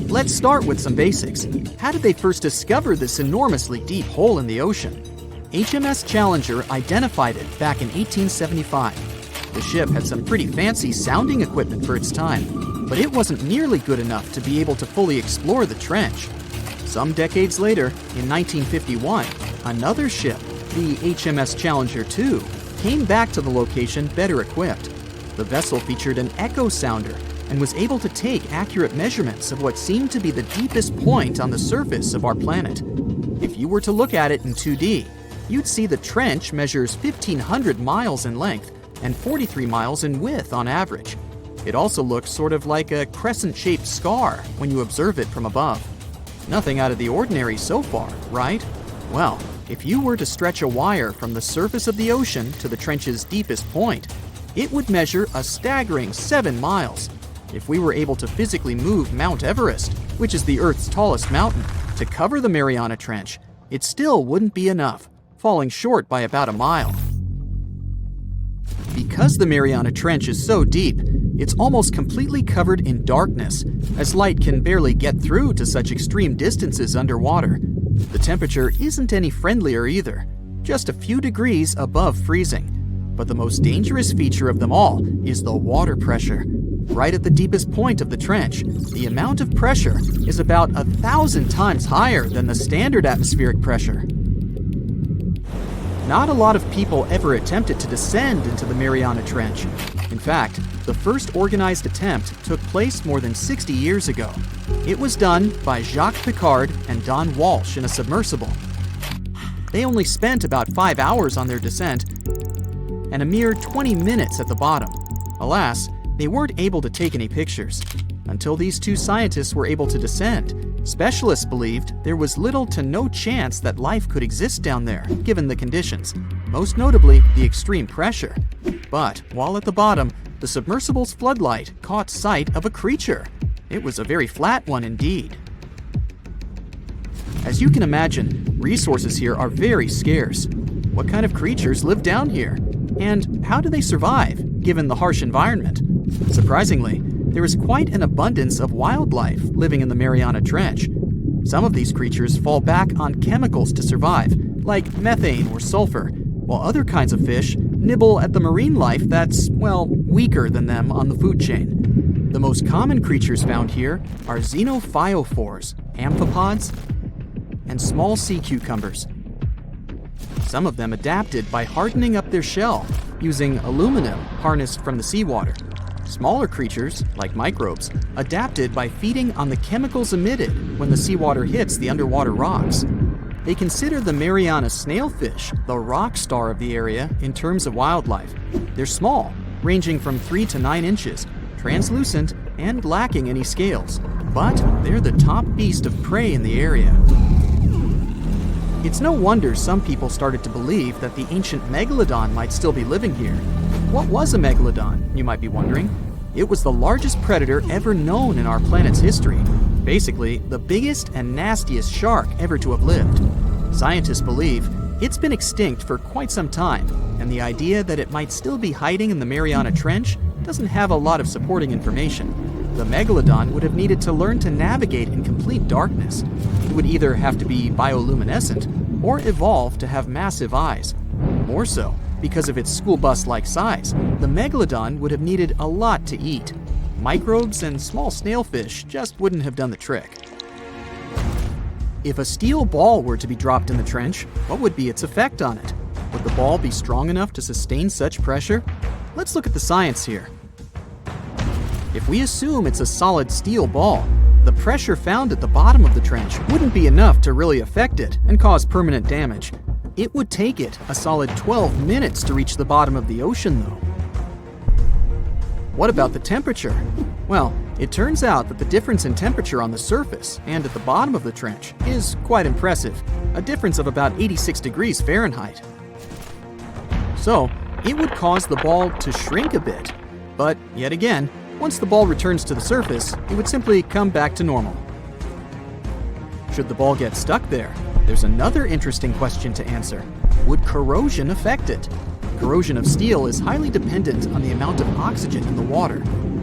Let's start with some basics. How did they first discover this enormously deep hole in the ocean? HMS Challenger identified it back in 1875. The ship had some pretty fancy sounding equipment for its time, but it wasn't nearly good enough to be able to fully explore the trench. Some decades later, in 1951, another ship, the HMS Challenger II, came back to the location better equipped. The vessel featured an echo sounder and was able to take accurate measurements of what seemed to be the deepest point on the surface of our planet. If you were to look at it in 2D, you'd see the trench measures 1,500 miles in length and 43 miles in width on average. It also looks sort of like a crescent-shaped scar when you observe it from above. Nothing out of the ordinary so far, right? Well, if you were to stretch a wire from the surface of the ocean to the trench's deepest point, it would measure a staggering 7 miles. If we were able to physically move Mount Everest, which is the Earth's tallest mountain, to cover the Mariana Trench, it still wouldn't be enough, falling short by about a mile. Because the Mariana Trench is so deep, it's almost completely covered in darkness, as light can barely get through to such extreme distances underwater. The temperature isn't any friendlier either, just a few degrees above freezing. But the most dangerous feature of them all is the water pressure. Right at the deepest point of the trench, the amount of pressure is about 1,000 times higher than the standard atmospheric pressure. Not a lot of people ever attempted to descend into the Mariana Trench. In fact, the first organized attempt took place more than 60 years ago. It was done by Jacques Piccard and Don Walsh in a submersible. They only spent about 5 hours on their descent and a mere 20 minutes at the bottom. Alas, they weren't able to take any pictures. Until these two scientists were able to descend, specialists believed there was little to no chance that life could exist down there, given the conditions, most notably the extreme pressure. But while at the bottom, the submersible's floodlight caught sight of a creature. It was a very flat one indeed. As you can imagine, resources here are very scarce. What kind of creatures live down here? And how do they survive, given the harsh environment? Surprisingly, there is quite an abundance of wildlife living in the Mariana Trench. Some of these creatures fall back on chemicals to survive, like methane or sulfur, while other kinds of fish nibble at the marine life that's, well, weaker than them on the food chain. The most common creatures found here are xenophyophores, amphipods, and small sea cucumbers. Some of them adapted by hardening up their shell using aluminum harnessed from the seawater. Smaller creatures, like microbes, adapted by feeding on the chemicals emitted when the seawater hits the underwater rocks. They consider the Mariana snailfish the rock star of the area in terms of wildlife. They're small, ranging from 3 to 9 inches, translucent, and lacking any scales. But they're the top beast of prey in the area. It's no wonder some people started to believe that the ancient megalodon might still be living here. What was a megalodon, you might be wondering? It was the largest predator ever known in our planet's history. Basically, the biggest and nastiest shark ever to have lived. Scientists believe it's been extinct for quite some time, and the idea that it might still be hiding in the Mariana Trench doesn't have a lot of supporting information. The megalodon would have needed to learn to navigate in complete darkness. It would either have to be bioluminescent or evolve to have massive eyes. More so, because of its school bus-like size, the megalodon would have needed a lot to eat. Microbes and small snailfish just wouldn't have done the trick. If a steel ball were to be dropped in the trench, what would be its effect on it? Would the ball be strong enough to sustain such pressure? Let's look at the science here. If we assume it's a solid steel ball, the pressure found at the bottom of the trench wouldn't be enough to really affect it and cause permanent damage. It would take it a solid 12 minutes to reach the bottom of the ocean, though. What about the temperature? Well, it turns out that the difference in temperature on the surface and at the bottom of the trench is quite impressive, a difference of about 86 degrees Fahrenheit. So, it would cause the ball to shrink a bit, but yet again, once the ball returns to the surface, it would simply come back to normal. Should the ball get stuck there, there's another interesting question to answer. Would corrosion affect it? Corrosion of steel is highly dependent on the amount of oxygen in the water.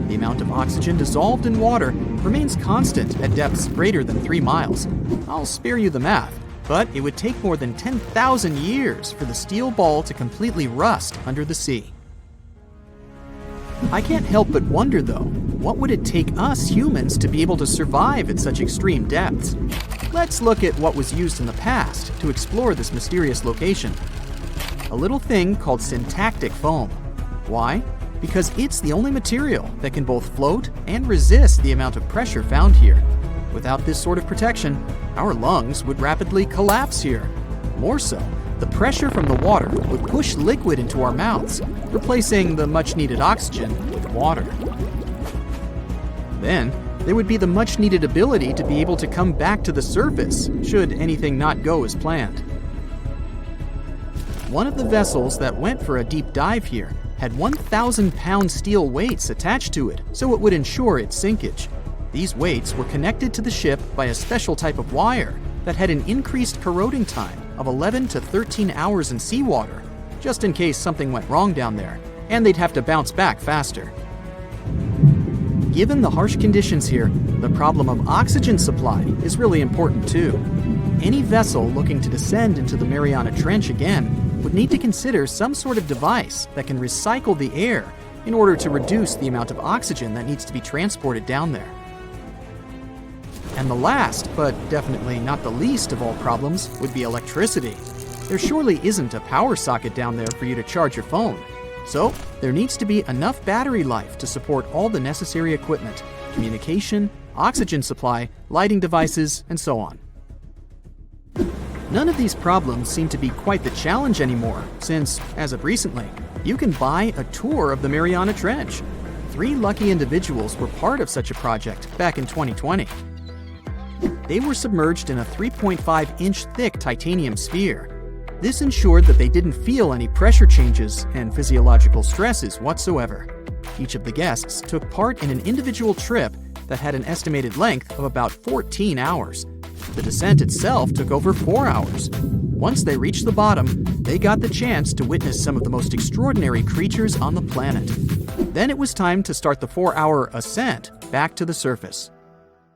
The amount of oxygen dissolved in water remains constant at depths greater than 3 miles. I'll spare you the math, but it would take more than 10,000 years for the steel ball to completely rust under the sea. I can't help but wonder, though, what would it take us humans to be able to survive at such extreme depths? Let's look at what was used in the past to explore this mysterious location. A little thing called syntactic foam. Why? Because it's the only material that can both float and resist the amount of pressure found here. Without this sort of protection, our lungs would rapidly collapse here. More so, the pressure from the water would push liquid into our mouths, replacing the much-needed oxygen with water. Then, there would be the much-needed ability to be able to come back to the surface, should anything not go as planned. One of the vessels that went for a deep dive here had 1,000-pound steel weights attached to it, so it would ensure its sinkage. These weights were connected to the ship by a special type of wire that had an increased corroding time of 11 to 13 hours in seawater, just in case something went wrong down there, and they'd have to bounce back faster. Given the harsh conditions here, the problem of oxygen supply is really important too. Any vessel looking to descend into the Mariana Trench again would need to consider some sort of device that can recycle the air in order to reduce the amount of oxygen that needs to be transported down there. And the last, but definitely not the least of all problems, would be electricity. There surely isn't a power socket down there for you to charge your phone. So, there needs to be enough battery life to support all the necessary equipment, communication, oxygen supply, lighting devices, and so on. None of these problems seem to be quite the challenge anymore, since, as of recently, you can buy a tour of the Mariana Trench. 3 lucky individuals were part of such a project back in 2020. They were submerged in a 3.5-inch thick titanium sphere. This ensured that they didn't feel any pressure changes and physiological stresses whatsoever. Each of the guests took part in an individual trip that had an estimated length of about 14 hours. The descent itself took over 4 hours. Once they reached the bottom, they got the chance to witness some of the most extraordinary creatures on the planet. Then it was time to start the 4-hour ascent back to the surface.